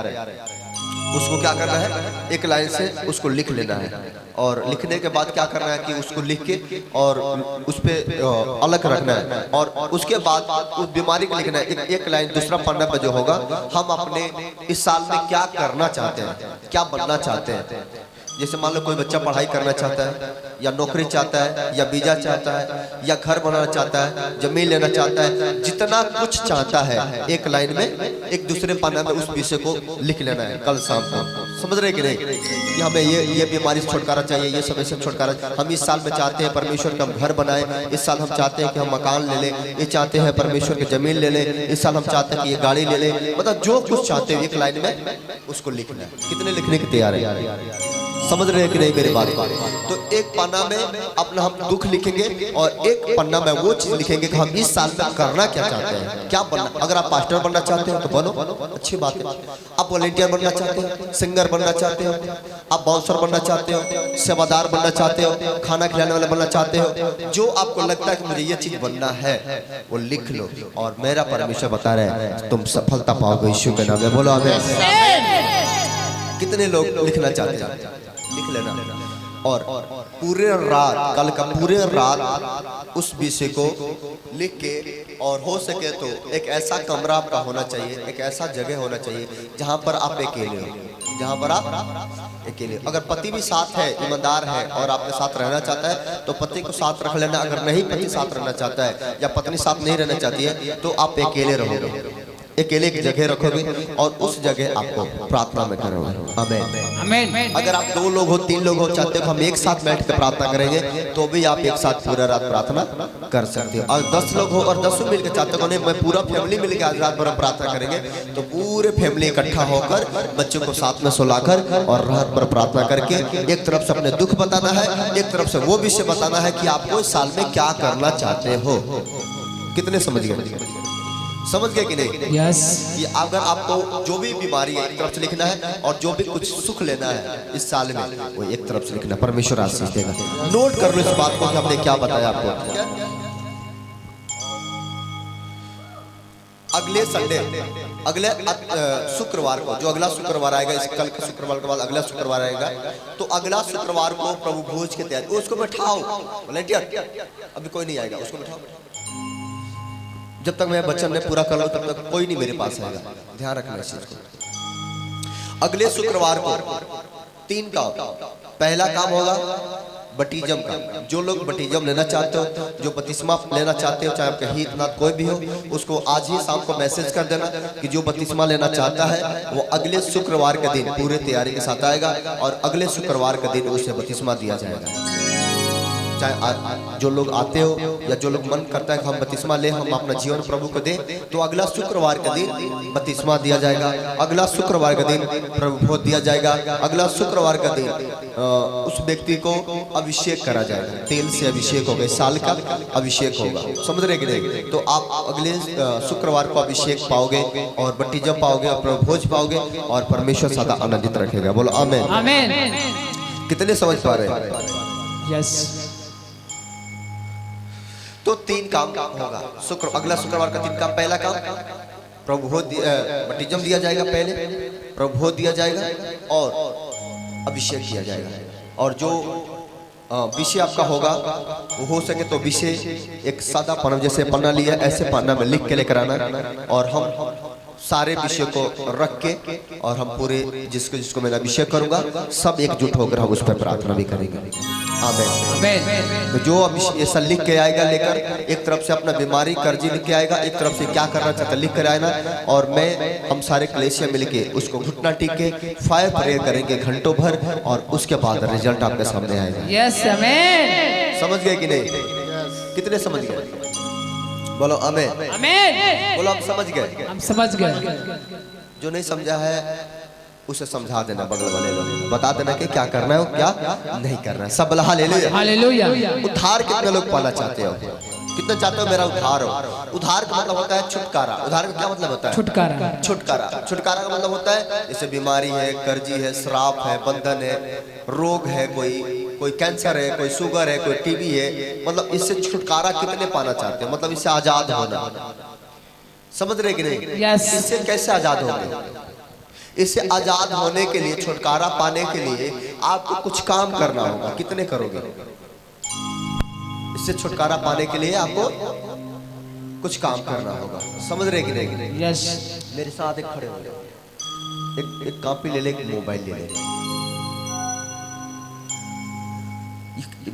उसको क्या करना है, एक लाइन से उसको लिख लेना है और लिखने के बाद क्या करना है कि उसको लिख के और उस पे अलग रखना है और उसके बाद उस बीमारी को लिखना है एक लाइन दूसरा पन्ना पे जो होगा हम अपने इस साल में क्या करना चाहते हैं, क्या बनना चाहते हैं। जैसे मान लो कोई बच्चा पढ़ाई करना चाहता है या नौकरी चाहता है या वीजा चाहता है या घर बनाना चाहता है, जमीन लेना चाहता है, जितना कुछ चाहता है एक लाइन में एक दूसरे पन्ना में उस विषय को लिख लेना है कल शाम को। समझ रहे कि नहीं कि हमें ये बीमारी से छुटकारा चाहिए, ये समय से छुटकारा, हम इस साल में चाहते हैं परमेश्वर का हम घर बनाए, इस साल हम चाहते हैं कि हम मकान ले लें, ये चाहते हैं परमेश्वर की जमीन ले लें, इस साल हम चाहते हैं कि ये गाड़ी ले लें, मतलब जो कुछ चाहते हैं एक लाइन में उसको लिखना है। कितने लिखने के तैयार है? समझ रहे हैं कि नहीं मेरी बात? तो एक पन्ना में अपना हम दुख लिखेंगे और एक पन्ना में वो चीज लिखेंगे कि हम इस साल में करना क्या चाहते हैं, क्या बनना। अगर आप पास्टर बनना चाहते हो तो बनो, अच्छी बात है। आप वॉलेंटियर बनना चाहते हो, सिंगर बनना चाहते हो, आप बाउंसर बनना चाहते हो, सेवादार बनना चाहते हो, खाना खिलाने वाला बनना चाहते हो, जो आपको लगता है कि मुझे ये चीज बनना है वो लिख लो और मेरा परमेश्वर बता रहे हैं तुम सफलता पाओगे यीशु के नाम में। बोलो आमीन। कितने लोग लिखना चाहते हैं? लिख लेना और पूरे रात, कल का पूरे रात उस विषय को लिख के, और हो सके तो एक ऐसा कमरा आपका होना चाहिए, एक ऐसा जगह होना चाहिए जहां पर आप अकेले हो, जहां पर आप अकेले। अगर पति भी साथ है, ईमानदार है और आपके साथ रहना चाहता है तो पति को साथ रख लेना। अगर नहीं पति साथ रहना चाहता है या पत्नी साथ नहीं रहना चाहती है तो आप अकेले रहोगे, अकेले की जगह रखोगे और उस जगह आपको प्रार्थना में करोगे। आमीन आमीन। अगर आप 2 लोग हो, 3 लोग हो, चाहते हो हम एक साथ बैठ कर प्रार्थना करेंगे तो भी आप एक साथ पूरा रात प्रार्थना कर सकते हो। और 10 लोग हो और 10 मिलकर चाहते हो नहीं मैं पूरा फैमिली मिलकर आज रात भर हम प्रार्थना करेंगे तो पूरे फैमिली इकट्ठा होकर बच्चों को साथ में सुलाकर और रात भर प्रार्थना करके एक तरफ से अपने दुख बताना है, एक तरफ से वो विषय बताना है कि आपको इस साल में क्या करना चाहते हो। कितने समझ गए? समझ गए कि नहीं? यस। कि अगर आपको जो भी बीमारी है एक तरफ से लिखना है और जो भी कुछ सुख लेना है इस साल में वो एक तरफ से लिखना है। परमेश्वर आशीष देगा। नोट कर लो इस बात को कि हमने क्या बताया आपको। अगले संडे, अगले शुक्रवार को, जो अगला शुक्रवार आएगा, इस कल के शुक्रवार के बाद अगला शुक्रवार आएगा, तो अगला शुक्रवार को प्रभु भोज के तैयारी, उसको बैठाओ वॉलंटियर। अभी कोई नहीं आएगा, उसको बैठाओ। जब तक मैं वचन नहीं पूरा कर लूं तब तक कोई नहीं मेरे पास आएगा। ध्यान रखना इस चीज को। अगले शुक्रवार को 3 काम। पहला काम होगा बपतिस्मा का। जो लोग बपतिस्मा लेना चाहते हो, जो बपतिस्मा लेना चाहते हो, चाहे आपका हितनाथ कोई भी हो, उसको आज ही शाम को मैसेज कर देना कि जो बपतिस्मा लेना चाहता है वो अगले शुक्रवार के दिन पूरे तैयारी के साथ आएगा और अगले शुक्रवार के दिन उसे बपतिस्मा दिया जाएगा। चाहे जो लोग आते हो या जो लोग मन करता है कि हम बपतिस्मा ले, हम अपना जीवन प्रभु को दें, तो अगला शुक्रवार के दिन बपतिस्मा दिया जाएगा। अगला शुक्रवार के दिन प्रभु भोज दिया जाएगा। अगला शुक्रवार का दिन उस व्यक्ति को अभिषेक करा जाएगा। तेल से अभिषेक होगा, साल का अभिषेक होगा। समझ रहे कि नहीं? तो आप अगले शुक्रवार को अभिषेक पाओगे और बपतिस्मा पाओगे और प्रभु भोज पाओगे और परमेश्वर सदा आनंदित रखेगा। बोलो आमीन आमीन। कितने समझ पा रहे हैं? यस। तो 3 काम होगा अगला शुक्रवार का 3 काम। पहला काम प्रभु भोज बपतिस्मा दिया जाएगा, पहले प्रभु भोज दिया जाएगा और अभिषेक किया जाएगा। और जो विषय आपका होगा वो हो सके तो विषय एक सादा पन्ना, जैसे पन्ना लिया ऐसे पन्ना में लिख के लेकर आना और हम सारे विषय को रख के और हम पूरे जिसको मैं अभिषेक करूंगा सब एकजुट होकर हम उस पर प्रार्थना भी करेंगे। आमीन। तो जो ऐसा लिख के आएगा लेकर, एक तरफ से अपना बीमारी कर्जी लिख के आएगा, एक तरफ से क्या करना चाहता लिख कर आएगा और हम सारे कलेसिया मिलके उसको घुटना टीक के फायर प्रेयर करेंगे घंटों भर और उसके बाद रिजल्ट आपके सामने आएगा। यस आमीन। समझ गए कि नहीं? कितने समझ गए? बोलो आमीन आमीन। बोलो हम समझ गए। हम समझ गए। जो नहीं समझा है उसे समझा देना, बगल वाले लोग बता देना कि क्या करना है और क्या नहीं करना है। सब बोला हालेलुया। हालेलुया। उद्धार कितने लोग पाना चाहते हो? कितने चाहते हो मेरा उद्धार हो? उद्धार का मतलब होता है छुटकारा। उद्धार का क्या मतलब होता है? छुटकारा। छुटकारा। छुटकारा का मतलब होता है जैसे बीमारी है, कर्जी है, श्राप है, बंधन है, रोग है, कोई कैंसर है, कोई शुगर है, कोई टीबी है, मतलब इससे छुटकारा कितने पाना चाहते हो? मतलब इससे आजाद होना। समझ रहे कि नहीं? यस। इससे कैसे आजाद होंगे? इससे आजाद होने के लिए, छुटकारा पाने के लिए आपको कुछ काम करना होगा। कितने करोगे? इससे छुटकारा पाने के लिए आपको कुछ काम करना होगा। समझ रहे कि नहीं? यस। मेरे साथ एक खड़े हो जाओ, एक कॉपी ले ले, एक मोबाइल ले ले,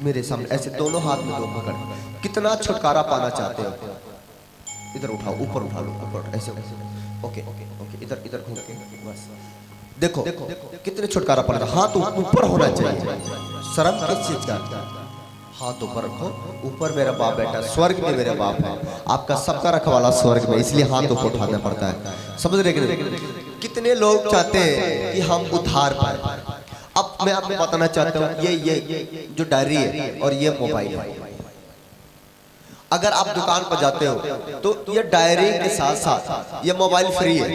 मेरे सामने ऐसे दोनों हाथ में दो पकड़। कितना छुटकारा पाना चाहते हो? इधर उठाओ, ऊपर उठा लो, ऊपर ऐसे। ओके ओके, इधर इधर घूम के बस देखो कितने छुटकारा पाना। हाथ ऊपर होना चाहिए। शर्म किस चीज का? हाथ ऊपर रखो। ऊपर मेरा बाप बैठा, स्वर्ग में मेरा बाप है, आपका सबका रखवाला स्वर्ग में, इसलिए हाथ ऊपर उठाना पड़ता है। समझ रहे कि नहीं? कितने लोग चाहते हैं कि हम उधार पाए। अब मैं आपको बताना चाहता हूँ, ये जो डायरी है और ये मोबाइल है, अगर आप दुकान पर जाते हो तो ये डायरी के साथ साथ ये मोबाइल फ्री है।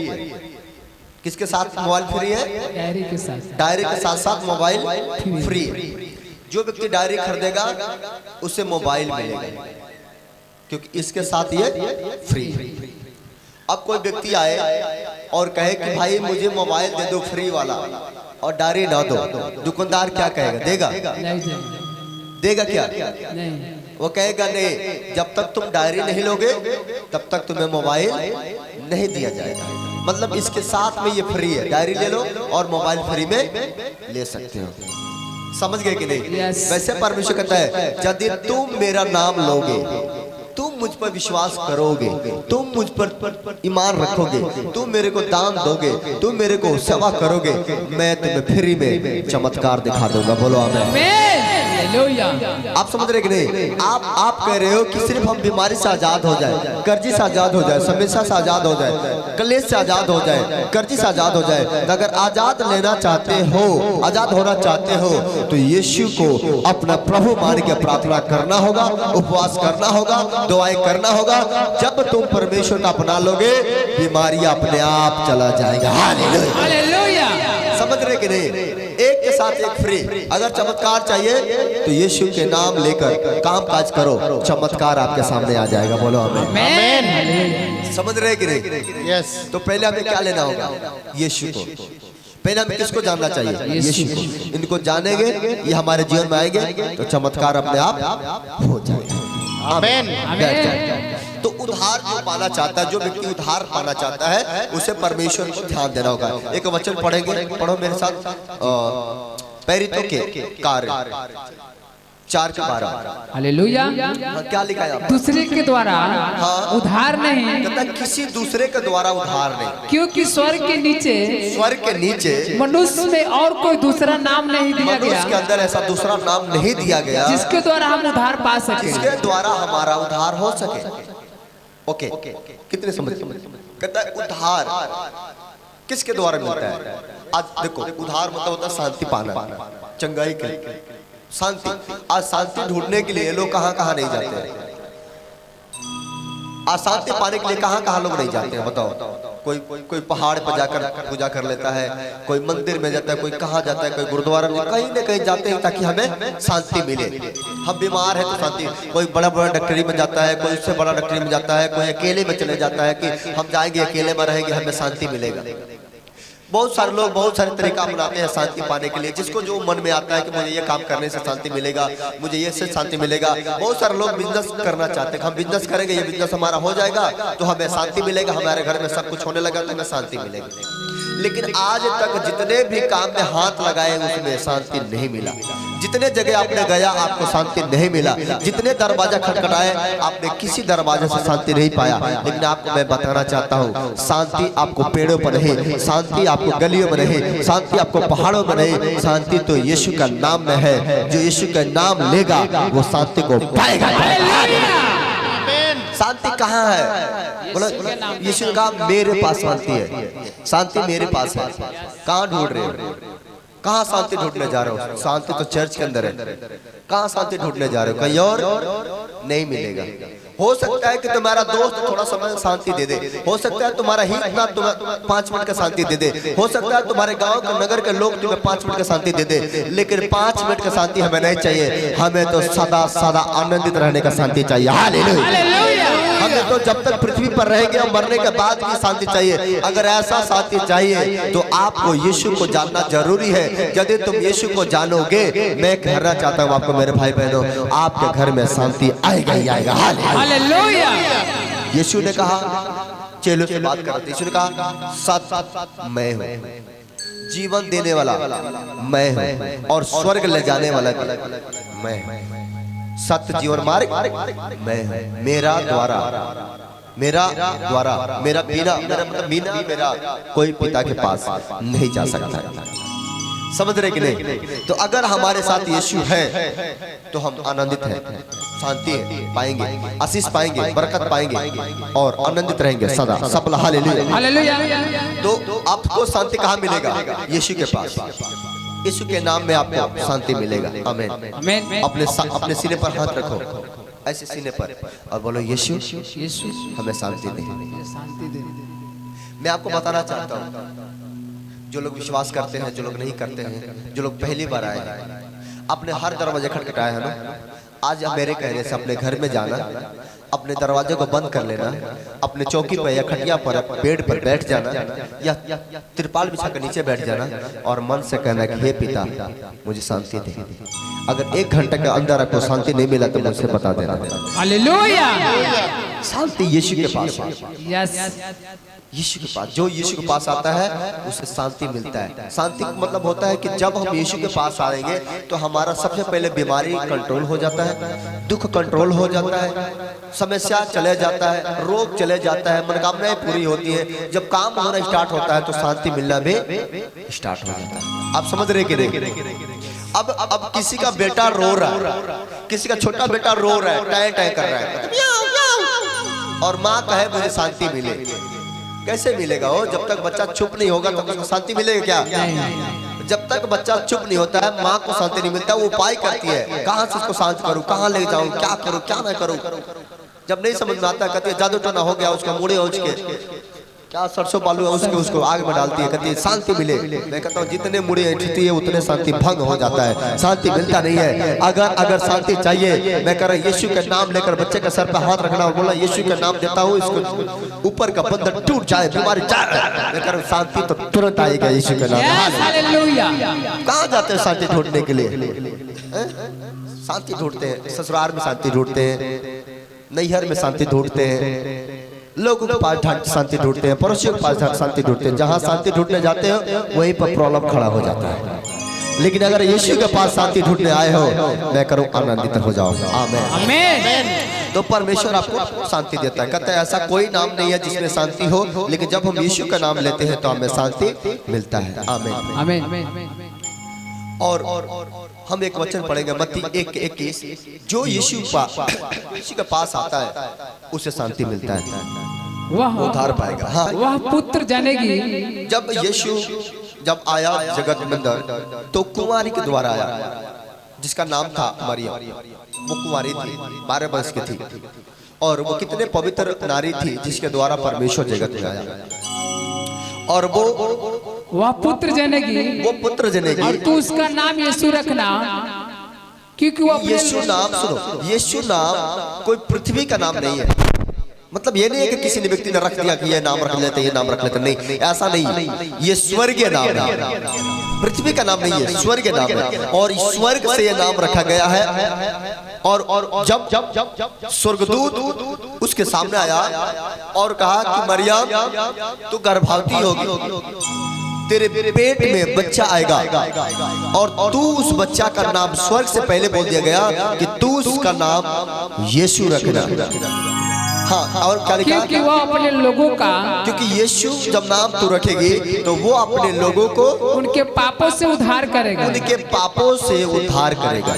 किसके साथ मोबाइल फ्री है? डायरी के साथ। डायरी के साथ साथ मोबाइल फ्री है। जो व्यक्ति डायरी खरीदेगा उसे मोबाइल मिलेगा, क्योंकि इसके साथ ये फ्री है। अब कोई व्यक्ति आए और कहे कि भाई मुझे मोबाइल दे दो फ्री वाला और डायरी ना दो, दुकानदार क्या कहेगा? देगा? नहीं देगा क्या? नहीं। वो कहेगा नहीं, जब तक तुम डायरी नहीं लोगे तब तक तुम्हें मोबाइल नहीं दिया जाएगा। मतलब इसके साथ में ये फ्री है, डायरी ले लो और मोबाइल फ्री में ले सकते हो। समझ गए कि नहीं? Yes. वैसे परमेश्वर कहता है, यदि तुम मेरा नाम लोगे, तुम मुझ पर विश्वास करोगे, तुम मुझ पर ईमान रखोगे, तुम मेरे को दान दोगे, तुम मेरे को सेवा करोगे, मैं तुम्हें फ्री में चमत्कार दिखा दूंगा। बोलो आमीन। हालेलुया। आप समझ रहे कि नहीं? आप कह रहे हो कि सिर्फ हम बीमारी से आजाद हो जाए, कर्जी से आजाद हो जाए, समस्या से आजाद हो जाए, कलेश से आजाद हो जाए, कर्जी से आजाद हो जाए। अगर आजाद लेना चाहते हो, आजाद होना चाहते हो, तो यीशु को अपना प्रभु मान के प्रार्थना करना होगा, उपवास करना होगा, दुआएं करना होगा। जब तुम परमेश्वर का अपना लोगे, बीमारी अपने आप चला जाएगा। हालेलुया। समझ रहे कि नहीं? एक के साथ एक फ्री। अगर चमत्कार चाहिए तो यीशु के नाम लेकर काम काज करो, चमत्कार आपके सामने आ जाएगा। बोलो आमीन। समझ रहे कि नहीं? यस। तो पहले हमें क्या लेना होगा? यीशु को। पहले हमें किसको जानना चाहिए? यीशु को। इनको जानेंगे, ये हमारे जीवन में आएंगे तो चमत्कार अपने आप हो जाएगा। आमीन। तो उधार जो पाना चाहता है, जो व्यक्ति उधार पाना चाहता है, उसे परमेश्वर को ध्यान देना होगा। एक वचन पढ़ेंगे, पढ़ो मेरे साथ। प्रेरितों के कार्य 4:12। हालेलुया। क्या लिखा है? दूसरे के द्वारा उधार नहीं, कहता किसी दूसरे के द्वारा उधार नहीं, क्योंकि स्वर्ग के नीचे मनुष्य में और कोई दूसरा नाम नहीं दिया गया, मनुष्य के अंदर ऐसा दूसरा नाम नहीं दिया गया जिसके द्वारा हम उधार पा सके, जिसके द्वारा हमारा उधार हो सके। ओके, कितने समझ? कहता है उधार किसके द्वारा मिलता है? आज देखो, उधार मतलब होता है शांति पाना, चंगाई के शांति। आज शांति ढूंढने के लिए लोग कहां कहां नहीं जाते हैं? आज शांति पाने के लिए कहां कहां लोग नहीं जाते हैं? बताओ। कोई पहाड़ पर जाकर पूजा कर लेता है, कोई मंदिर में जाता है, कोई कहाँ जाता है, कोई गुरुद्वारा में, कहीं न कहीं जाते हैं ताकि हमें शांति मिले। हम बीमार है तो शांति। कोई बड़ा डॉक्टरी में जाता है, कोई उससे बड़ा डॉक्टरी में जाता है, कोई अकेले में चले जाता है कि हम जाएंगे अकेले में रहेंगे, हमें शांति मिलेगा। बहुत सारे लोग बहुत सारे तरीका अपनाते हैं शांति पाने के लिए, जिसको जो मन में आता है कि मुझे ये काम करने से शांति मिलेगा, मुझे ये से शांति मिलेगा। बहुत सारे लोग बिजनेस करना चाहते हैं, हम बिजनेस करेंगे, ये बिजनेस हमारा हो जाएगा तो हमें शांति मिलेगा, हमारे घर में सब कुछ होने लगा तो हमें शांति मिलेगी। लेकिन आज तक जितने भी काम में हाथ लगाए उसमें शांति नहीं मिला। जितने जगह आपने गया आपको शांति नहीं मिला, जितने दरवाजा खटखटाए आपने किसी दरवाजे से शांति नहीं पाया। लेकिन आपको मैं बताना चाहता हूँ, शांति आपको पेड़ों पर नहीं, शांति आपको गलियों में नहीं, शांति आपको पहाड़ों में नहीं, शांति तो यीशु का नाम में है। जो यीशु का नाम लेगा वो शांति को पाएगा। शांति कहाँ है? बोलो, यीशु का मेरे पास शांति है, शांति मेरे पास है। कहाँ ढूंढ रहे हो? कहाँ शांति ढूंढने जा रहे हो? शांति तो चर्च के अंदर है। कहाँ शांति ढूंढने जा रहे हो? कहीं और नहीं मिलेगा। हो सकता है कि तुम्हारा दोस्त थोड़ा समय शांति दे दे, हो सकता है तुम्हारा हित ना तुम्हें 5 मिनट का शांति दे दे, हो सकता है तुम्हारे गांव के नगर के लोग तुम्हें 5 मिनट का शांति दे दे, लेकिन 5 मिनट का शांति हमें नहीं चाहिए। हमें तो सदा सदा आनंदित रहने का शांति चाहिए। हालेलुया। हमें हमें तो जब तक पृथ्वी पर रहेंगे और मरने के बाद भी शांति चाहिए। अगर ऐसा शांति चाहिए तो आपको यीशु को जानना जरूरी है। यदि तुम यीशु को जानोगे, मैं कहना चाहता हूँ आपको मेरे भाई बहनों, आपके घर में शांति आएगा ही आएगा। हालेलुया। यीशु ने कहा, चेलों से बात करते, यीशु ने कहा सत्य मैं हूँ, जीवन देने वाला मैं हूँ और स्वर्ग ले जाने वाला मैं हूँ। सत्य जीवन मार्ग मैं हूँ। मेरा द्वारा मेरा बिना मेरा कोई पिता के पास नहीं जा सकता। समझ रहे कि नहीं? तो अगर हमारे साथ यीशु है तो हम आनंदित हैं, शांति पाएंगे, आशीष पाएंगे, बरकत पाएंगे और आनंदित रहेंगे सदा सफल। हालेलुया। तो आपको शांति कहाँ मिलेगा? यीशु के पास। यीशु के नाम में आपको शांति मिलेगा। आमीन। अपने सीने पर हाथ रखो, ऐसे सीने पर, और बोलो यीशु हमें शांति दे। मैं आपको बताना चाहता हूँ, जो लोग विश्वास करते हैं, जो लोग नहीं करते हैं, जो लोग पहली बार आए हैं, अपने हर दरवाजे खटखटाए हैं ना, आज मेरे कहने से अपने घर में जाना, अपने दरवाजे को बंद कर लेना, अपने चौकी पर या खटिया पर बेड पर बैठ जाना या तिरपाल बिछा कर नीचे बैठ जाना और मन से कहना कि हे पिता मुझे शांति दे। अगर 1 घंटे के अंदर आपको शांति नहीं मिला तो मुझसे बता देना। हालेलुया। शांति यीशु के पास है। यस, यीशु के पास। जो यीशु के पास आता है उसे शांति मिलता है। शांति का मतलब होता है कि जब हम यीशु के पास आएंगे तो हमारा सबसे पहले बीमारी कंट्रोल हो जाता है, दुख कंट्रोल हो जाता है, समस्या चले जाता है, रोग चले जाता है, मनोकामनाएं पूरी होती है। जब काम होना स्टार्ट होता है तो शांति मिलना भी स्टार्ट हो जाता है। आप समझ रहे कि नहीं? अब किसी का बेटा रो रहा है, किसी का छोटा बेटा रो रहा है, टाय टाय कर रहा है, और माँ कहे मुझे शांति मिले। कैसे मिलेगा? वो जब तक बच्चा चुप नहीं होगा तब तक शांति मिलेगा क्या? जब तक बच्चा चुप नहीं होता है माँ को शांति नहीं मिलता। वो उपाय करती है, कहाँ से उसको शांत करूँ, कहाँ ले जाऊँ, क्या करूँ क्या ना करूँ। जब नहीं समझ में आता कहती है जादू टोना हो गया, उसका मुड़े उठ के क्या सरसों बालू है उसको आग में डालती है, कहती है शांति मिले। मैं कहता हूँ जितने मुड़े उठती है उतने शांति भंग हो जाता है, शांति मिलता नहीं है। अगर शांति चाहिए, मैं कह रहा यीशु का नाम लेकर बच्चे के सर पर हाथ रखना और बोला यीशु का नाम देता हूँ, इसको ऊपर का बंधन टूट जाए, बीमारी जाए। मैं कह रहा हूँ शांति तो तुरंत आएगा यीशु के नाम। कहाँ जाते हैं शांति ढूंढने के लिए? शांति ढूंढते हैं, ससुराल में शांति ढूंढते हैं, नैहर में शांति ढूंढते हैं, लोगों के पास शांति ढूंढते हैं, पड़ोसियों के पास शांति ढूंढते हैं। जहां शांति ढूंढने जाते हो वहीं पर प्रॉब्लम खड़ा हो जाता है। लेकिन अगर यीशु के पास शांति ढूंढने आए हो, मैं करूं आनंदित हो जाओ। आमीन। तो परमेश्वर आपको शांति देता है। कहता है ऐसा कोई नाम नहीं है जिसमें शांति हो, लेकिन जब हम यीशु का नाम लेते हैं तो हमें शांति मिलता है। आमीन। और हम एक वचन पढ़ेंगे मत्ती 1:21, जो यीशु के पास आता है उसे शांति मिलता है, वह उद्धार पाएगा। हाँ, वह पुत्र जानेगी। जब यीशु आया जगत में अंदर तो कुंवारी के द्वारा आया, जिसका नाम था मरियम। वो कुंवारी थी, 12 वर्ष की थी, और वो कितने पवित्र नारी थी जिसके द्वारा परमेश्वर जगत में आया। और वह पुत्र जनेगी, वो पुत्र जनेगी, और तू उसका नाम यीशु रखना, क्योंकि वो यीशु नाम, सुनो, यीशु नाम कोई पृथ्वी का नाम नहीं है। मतलब ये नहीं है कि किसी ने व्यक्ति ने रख दिया कि ये नाम रख लेते, ये नाम रख लेते, नहीं, ऐसा नहीं। ये स्वर्गीय नाम है, पृथ्वी का नाम नहीं है, स्वर्गीय नाम है, और स्वर्ग से ये नाम रखा गया है। और जब स्वर्गदूत उसके सामने आया और कहा कि मरियम तू गर्भवती होगी, तेरे पेट में बच्चा आएगा, और तू उस बच्चा का नाम, स्वर्ग से पहले बोल दिया गया कि तू उसका नाम यीशु रखना। हाँ, और क्या लिखा? क्योंकि वो अपने लोगों का, क्योंकि यीशु जब नाम तू रखेगी तो वो अपने लोगों को उनके पापों से उद्धार करेगा, उनके पापों से उद्धार करेगा।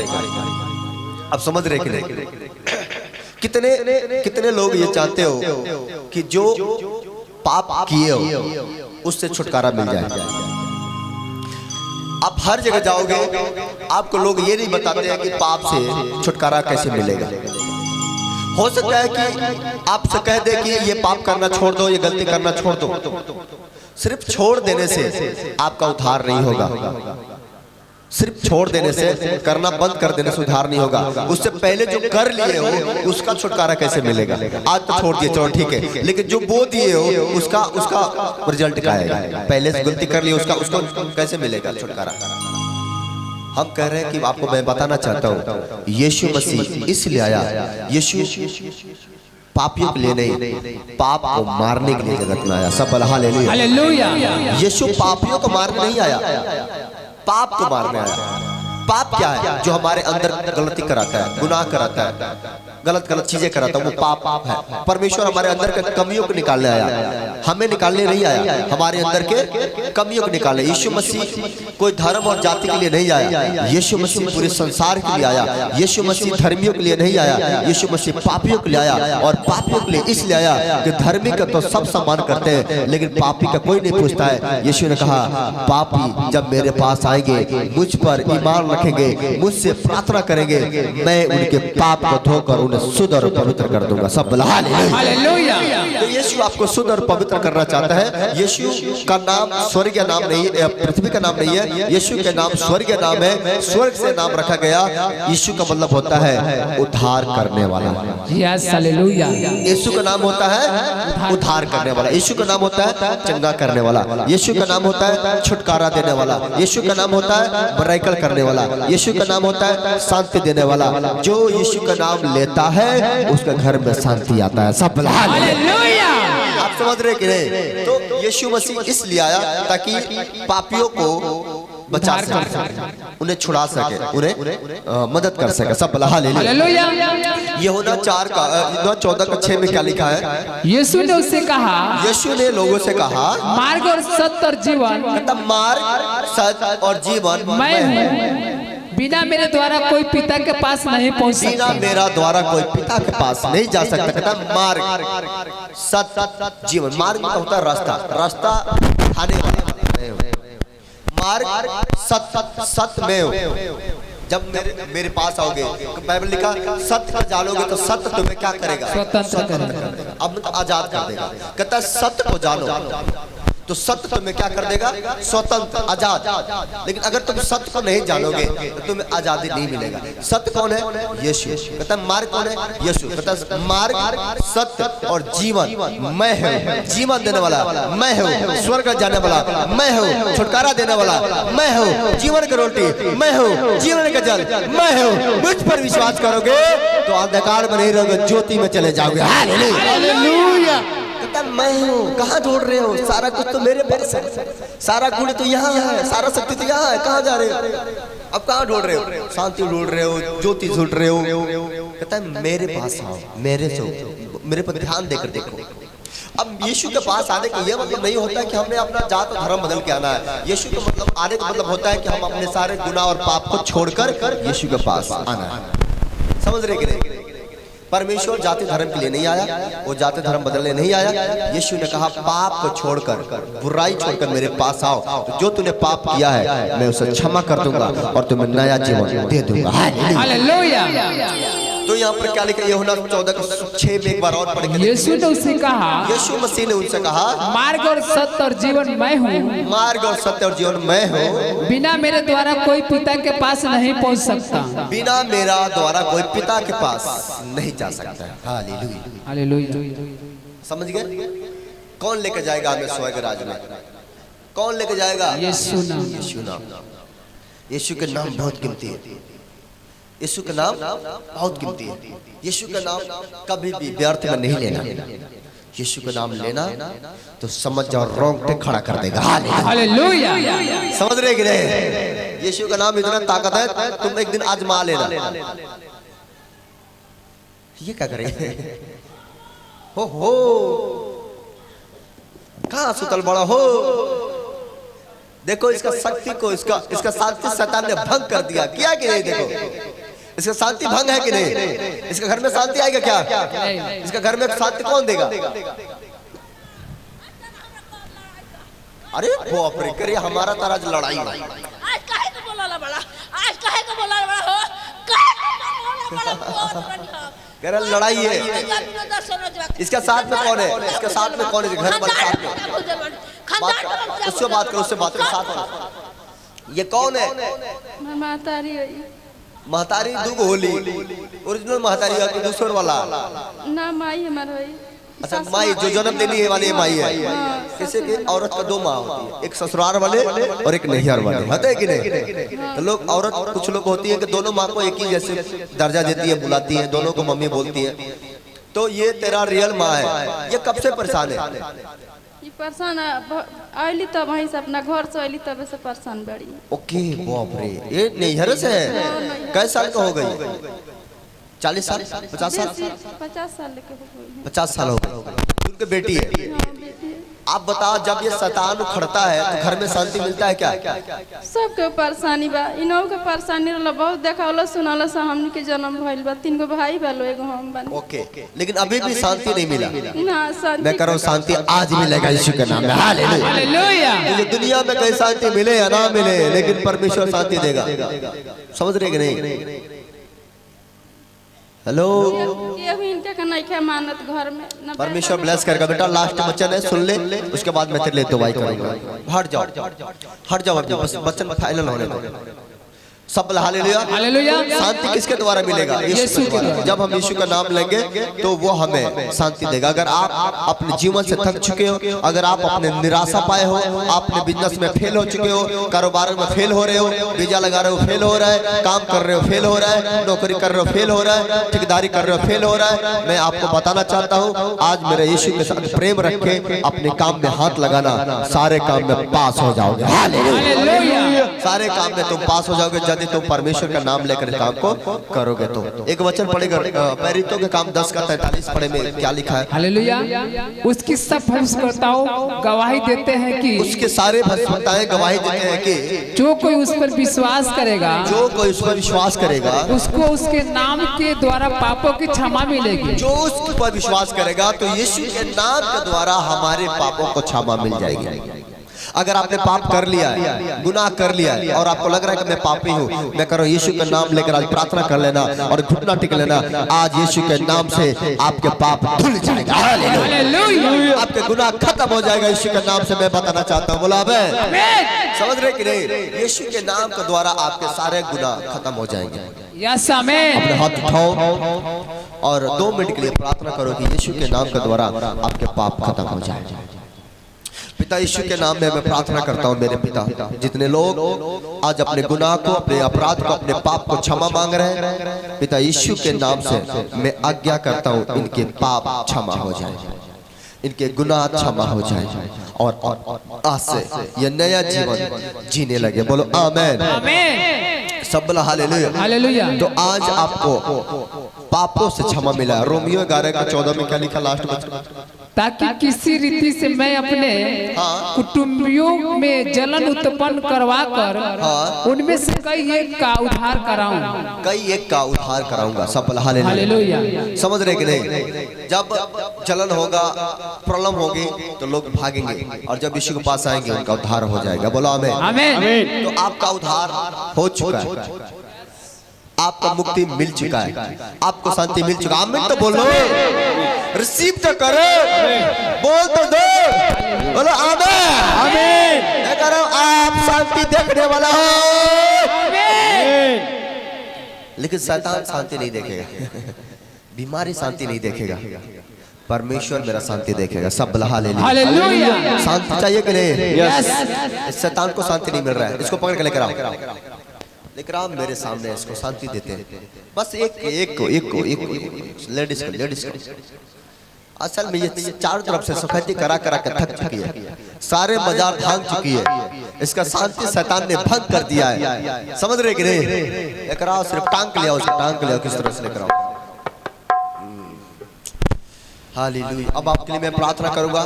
अब समझ रहे कि नहीं? कितने लोग ये चाहते हो कि जो पाप किए हो उससे छुटकारा मिल जाए। आप हर जगह जाओगे, आपको लोग ये नहीं बताते हैं कि पाप से छुटकारा कैसे मिलेगा। हो सकता है कि आपसे कह दे कि ये पाप करना छोड़ दो, ये गलती करना छोड़ दो। सिर्फ छोड़ देने से आपका उद्धार नहीं होगा। सिर्फ छोड़ देने से, करना बंद कर देने से उद्धार नहीं होगा। उससे पहले जो कर लिए हो उसका छुटकारा कैसे मिलेगा? आज तो छोड़ दिए, चलो ठीक है, लेकिन जो बो दिए हो उसका रिजल्ट क्या आएगा? पहले से गलती कर ली उसको कैसे मिलेगा छुटकारा? हम कह रहे हैं कि आपको मैं बताना चाहता हूँ, यीशु मसीह इसलिए आया, यीशु पापियों के लिए नहीं, पाप को मारने के लिए जगत में आया। सब हालेलुया। यीशु पापियों को मारने नहीं आया, पाप को मारने आया। पाप क्या है? जो हमारे अंदर गलती कराता है, गुनाह कराता है, गलत चीजें कराता है, वो पाप है। परमेश्वर हमारे अंदर के कमियों को निकालने आया, हमें निकालने नहीं आया, हमारे अंदर के कमियों को निकालने। यीशु मसीह कोई धर्म और जाति के लिए नहीं आया, यीशु मसीह पूरे संसार के लिए आया। यीशु मसीह धर्मियों के लिए नहीं आया, यीशु मसीह पापियों के लिए आया। और पापियों के लिए इसलिए आया कि धर्मी का तो सब सम्मान करते हैं, लेकिन पापी का कोई नहीं पूछता है। यीशु ने कहा, पापी जब मेरे पास आएंगे, मुझ पर ईमान रखेंगे, मुझसे प्रार्थना करेंगे, मैं उनके पाप को धोकर उन्हें शुद्ध और पवित्र कर दूंगा। सब हालेलुया। तो यीशु आपको शुद्ध और पवित्र करना चाहता है। यीशु का नाम स्वर्गीय नाम नहीं, पृथ्वी का नाम नहीं है, यीशु का नाम स्वर्गीय नाम है, स्वर्ग से नाम रखा गया। यीशु का मतलब होता है उद्धार करने वाला। Yes hallelujah. यीशु का नाम होता है उद्धार करने वाला, यीशु का नाम होता है चंगा करने वाला, यीशु का नाम होता है छुटकारा देने वाला, यीशु का नाम होता है बराइकल करने वाला, यीशु का नाम होता है शांति देने वाला। जो यीशु का नाम लेता है उसके घर में शांति आता है। सब हालेलुया। आप समझ रहे कि नहीं? तो यीशु मसीह इसलिए आया ताकि पापियों को बचा सके, उन्हें छुड़ा सके, उन्हें मदद कर सके। सब हालेलुया। यूहन्ना 4:14-6 में क्या लिखा है? यीशु ने उससे कहा, यीशु ने लोगों से कहा, मार्ग और सत्य और जीवन, मार्ग सत्य और जीवन मैं हूँ, बिना मेरे द्वारा कोई पिता के पास नहीं पहुंच सकता। बिना मेरा द्वारा कोई पिता के पास नहीं जा सकता। कहता मार्ग सत्य जीवन। मार्ग का होता है रास्ता, रास्ता खाने वाला। मार्ग सत्य में हो। जब मेरे पास आओगे, बाइबल लिखा सत्य पर जालोगे तो सत्य तुम्हें क्या करेगा? स्वतंत्र करेगा, अब आजाद कर देगा। कहता है सत्य को जानो तो सत्य तुम्हें क्या कर देगा? स्वतंत्र, आजाद। लेकिन अगर तुम सत्य को नहीं जानोगे तो तुम्हें आजादी नहीं मिलेगा। सत्य कौन है? यीशु। कहता है मार्ग कौन है? यीशु। कहता है मार्ग सत्य और जीवन मैं हूँ। जीवन देने वाला मैं हूँ, स्वर्ग जाने वाला मैं हूँ, छुटकारा देने वाला मैं हूँ, जीवन की रोटी मैं हूँ, जीवन का जल मैं हूँ। मुझ पर विश्वास करोगे तो अंधकार में नहीं रहोगे, ज्योति में चले जाओगे। हालेलुया। मैं हूँ। कहाँ ढूंढ रहे हो? सारा कुछ तो मेरे पास है, सारा गुण तो यहाँ है, सारा शक्ति तो यहाँ है। कहाँ जा रहे हो? अब कहाँ ढूंढ रहे हो? शांति ढूंढ रहे हो, ज्योति ढूंढ रहे हो। कहता है मेरे पास आओ, मेरे से मेरे पर ध्यान देकर देखो। अब यीशु के पास आने का ये मतलब नहीं होता है कि हमने अपना जात और धर्म बदल के आना है। यीशु के मतलब आने का मतलब होता है कि हम अपने सारे गुनाह और पाप को छोड़कर यीशु के पास आना है। समझ रहे कि नहीं? परमेश्वर जाति धर्म के लिए नहीं आया, वो जाति धर्म बदलने नहीं आया। यीशु ने कहा पाप को छोड़कर, बुराई छोड़कर मेरे पास आओ, तो जो तूने पाप किया है मैं उसे क्षमा कर दूंगा और तुम्हें नया जीवन दे दूंगा। हालेलुया। तो यहाँ पर क्या लिखा? यूहन्ना 14:6 में एक बार और पढ़ के। यीशु ने उससे कहा, यीशु मसीह ने उनसे कहा, मार्ग और सत्य और जीवन मैं हूँ, मार्ग और सत्य और जीवन मैं हूँ, बिना मेरे द्वारा कोई पिता के पास नहीं पहुँच सकता। बिना मेरा द्वारा कोई पिता के पास नहीं जा सकता। हालेलुया। हालेलुया। समझ गए? कौन लेके जाएगा हमें स्वर्ग राज में? कौन लेके जाएगा? यीशु नाम। यीशु नाम। यीशु के नाम बहुत कीमती है। यीशु का नाम बहुत कीमती है। यीशु का नाम कभी भी व्यर्थ में नहीं लेना। यीशु का नाम लेना तो समझ जाओ रोंगटे खड़ा कर देगा। हालेलुया। समझ रहे कि नहीं? यीशु का नाम इतना ताकत है, तुम एक दिन आजमा लेना। ये क्या करेंगे? हो कहाँ सुतल बड़ा हो? देखो इसका शक्ति को, इसका शांति शैतान ने भंग कर दिया। किया कि नहीं? देखो इसका शांति भंग है कि नहीं? इसके घर में शांति आएगा क्या? इसका घर में शांति कौन देगा? अरे बाप रे, करे हमारा तारा लड़ाई। आज काहे को बोला बड़ा? आज काहे को बोला बड़ा हो? काहे को बोला बड़ा? कह रहा लड़ाई है। इसका साथ में कौन है? इसके साथ में कौन है? घर वाले साथ में। उससे बात करो, उससे बात करो, साथ में। ये कौन है? महतारी है। महतारी दूगो होली ओरिजिनल महतारी है कि दूसर वाला? ना माई हमार है। अच्छा माई जो जन्म देने वाली माई है। किसी की औरत का दो माँ होती है, एक ससुराल वाले और एक नैहर वाले, होता है कि नहीं? तो लोग औरत कुछ लोग होती है कि दोनों माँ को एक ही जैसे दर्जा देती है, बुलाती है, दोनों को मम्मी बोलती है। तो ये तेरा रियल माँ है। ये कब से परेशान है? ये परेशान आयली तब वहीं से अपना घर से आयली तब से परेशान बड़ी। ओके बाप रे, ये नैहर से है। कैसे साल का हो गई? 40 साल 50 साल 50 साल के हो गए। 50 साल हो गए। उनकी बेटी है। बेटी है। आप बताओ जब ये शैतान उखड़ता है तो घर में शांति मिलता है क्या? सबके परेशानी बा, इनों के परेशानी रहला बहुत देखावला सुनाला से हमनी के जन्म भइल बा, 3 गो भाई बा, एगो हम बनी। ओके, लेकिन अभी भी शांति नहीं मिला। ना शांति मैं कह रहा हूँ शांति आज मिलेगा यीशु के नाम में। हालेलुया। हालेलुया। ये दुनिया में कहीं शांति मिले या ना मिले, लेकिन परमेश्वर शांति देगा। समझ रहे कि नहीं? हेलो, ये भी इनके का नहीं खे मानत घर में ना। परमेश्वर ब्लेस करेगा बेटा। लास्ट वचन है, सुन ले, उसके बाद मैं तेरे लिए दुआई करूंगा। हट जाओ अभी, बस वचन फाइनल होने दो। सब हालेलुया। हालेलुया। शांति किसके द्वारा मिलेगा? यीशु के द्वारा। जब हम यीशु का नाम लेंगे तो वो हमें शांति देगा। अगर आप अपने जीवन से थक चुके हो, अगर आप अपने निराशा पाए हो, आपने बिजनेस में फेल हो चुके हो, कारोबार में फेल हो रहे हो, वीजा लगा रहे हो फेल हो रहा है, काम कर रहे हो फेल हो रहा है, नौकरी कर रहे हो फेल हो रहा है, ठेकेदारी कर रहे हो फेल हो रहा है, मैं आपको बताना चाहता हूँ आज मेरे यीशु के साथ प्रेम रख के अपने काम में हाथ लगाना, सारे काम में पास हो जाओगे। हालेलुया। सारे काम में तुम पास हो जाओगे यदि तुम परमेश्वर का नाम लेकर काम को करोगे। तो एक वचन पढ़ेगा, प्रेरितों के काम 10 का 43 पढ़े में क्या लिखा है? हालेलुया। उसकी सब भविष्यवक्ताओं गवाही देते हैं कि उसके सारे भविष्यवक्ताएं गवाही देते हैं कि जो कोई उस पर विश्वास करेगा, जो कोई उस पर विश्वास करेगा, उसको उसके नाम के द्वारा पापों की क्षमा मिलेगी। जो उस पर विश्वास करेगा तो यीशु के नाम के द्वारा हमारे पापों को क्षमा मिल जाएगी। अगर आपने पाप कर लिया है, गुनाह कर लिया है और आपको लग रहा है कि मैं पापी हूँ, मैं कह रहा हूँ यीशु का नाम लेकर आज प्रार्थना कर लेना और घुटना टेक लेना। आज यीशु के नाम से आपके पाप धुल जाएगा। हालेलुया। आपके गुनाह खत्म हो जाएगा यीशु के नाम से। मैं बताना चाहता हूँ, बोला आमीन। समझ रहे कि नहीं? यीशु के नाम के द्वारा आपके सारे गुनाह खत्म हो जाएंगे। यस आमीन। अपने हाथ उठाओ और 2 मिनट के लिए प्रार्थना करो कि यीशु के नाम के द्वारा आपके पाप खत्म हो जाए। पिता यीशु के नाम में मैं प्रार्थना करता हूँ मेरे पिता, जितने लोग आज अपने गुनाह को, अपने अपराध को, अपने पाप को क्षमा मांग रहे हैं, पिता यीशु के नाम से मैं आज्ञा करता हूँ इनके पाप क्षमा हो जाए, इनके गुनाह क्षमा हो जाए और आज से ये नया जीवन जीने लगे। बोलो आमीन। आमीन। सब बोला हालेलुया। हालेलुया। तो आज आपको पापों से क्षमा मिला। रोमियो 11 का 14 में क्या लिखा लास्ट में? ताकि किसी रीति से मैं अपने कुटुंबियों में जलन उत्पन्न करवा कर उनमें से कई एक का उद्धार कराऊं। कई एक का उद्धार कराऊंगा। सब बोला हालेलुया। समझ रहे कि नहीं? जब जलन होगा, प्रॉब्लम होगी तो लोग भागेंगे और जब यीशु के पास आएंगे उनका उद्धार हो जाएगा। बोलो आमीन। आमीन। तो आपका उद्धार हो चुका है, आपका मुक्ति मिल चुका है, आपको शांति मिल चुका है। आमीन तो बोलो, रिसीव तो करो, बोल तो दो, बोलो आमीन। आमीन। मैं कह रहा हूं आप शांति देखने वाला हो, लेकिन शैतान शांति नहीं देखेगा, बीमारी शांति नहीं देखेगा, परमेश्वर मेरा शांति देखेगा। सब बोला हालेलुया। शांति चाहिए कि नहीं? यस। शैतान को शांति नहीं मिल रहा है, इसको पकड़ के लेकर आओ, लेकर आओ मेरे सामने, इसको शांति देते हैं। बस एक को लेडीज को। असल में ये चारों तरफ से सफेदी करा करा के थक चुकी है, सारे बाजार भाग चुकी है, इसका शांति शैतान ने भंग कर दिया है। समझ रहे कि नहीं? लेकर आओ, सिर्फ टांग के ले आओ, टांग के ले आओ, किस तरह से लेकर आओ। हालेलुया। अब आपके लिए मैं प्रार्थना करूंगा।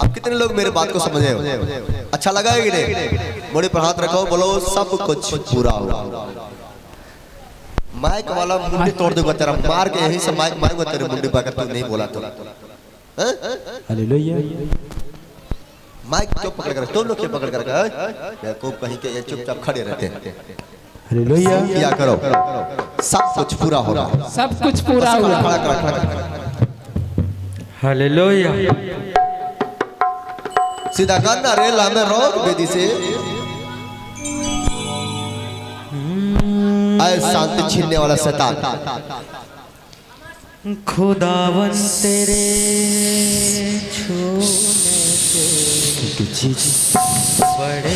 अब कितने लोग मेरे बात को समझे हो? अच्छा लगा है कि नहीं? मोड़ी पर हाथ रखो, बोलो सब कुछ पूरा होगा। माइक वाला मुंडी तोड़ दूंगा तेरा, मार के यहीं से माइक मारूंगा तेरे मुंडी पर, तू नहीं बोला तो। हालेलुया। माइक क्यों पकड़ कर, तुम लोग क्यों पकड़ कर बेवकूफ कहीं के ये चुपचाप खड़े रहते हैं। हालेलुया। क्या करो, सब कुछ पूरा होगा। सब कुछ पूरा हुआ। खड़ा कर। हालेलुया। सीधा करना रेल हमें रोक बेदी से। आए शांति छीनने वाला शैतान। खुदावन तेरे छूने से बड़े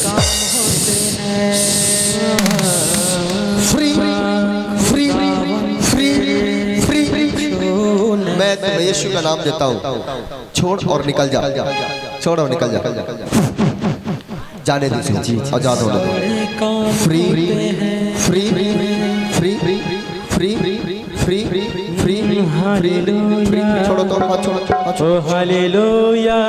काम होते हैं। फ्री फ्री फ्री फ्री मैं तुम्हें यीशु का नाम देता हूँ, छोड़ और निकल जा, छोड़ और निकल जा, जाने दीजिए, आजाद होने दो। Free free free free free free free free, छोड़ो तो, छोड़ो, हालेलुया।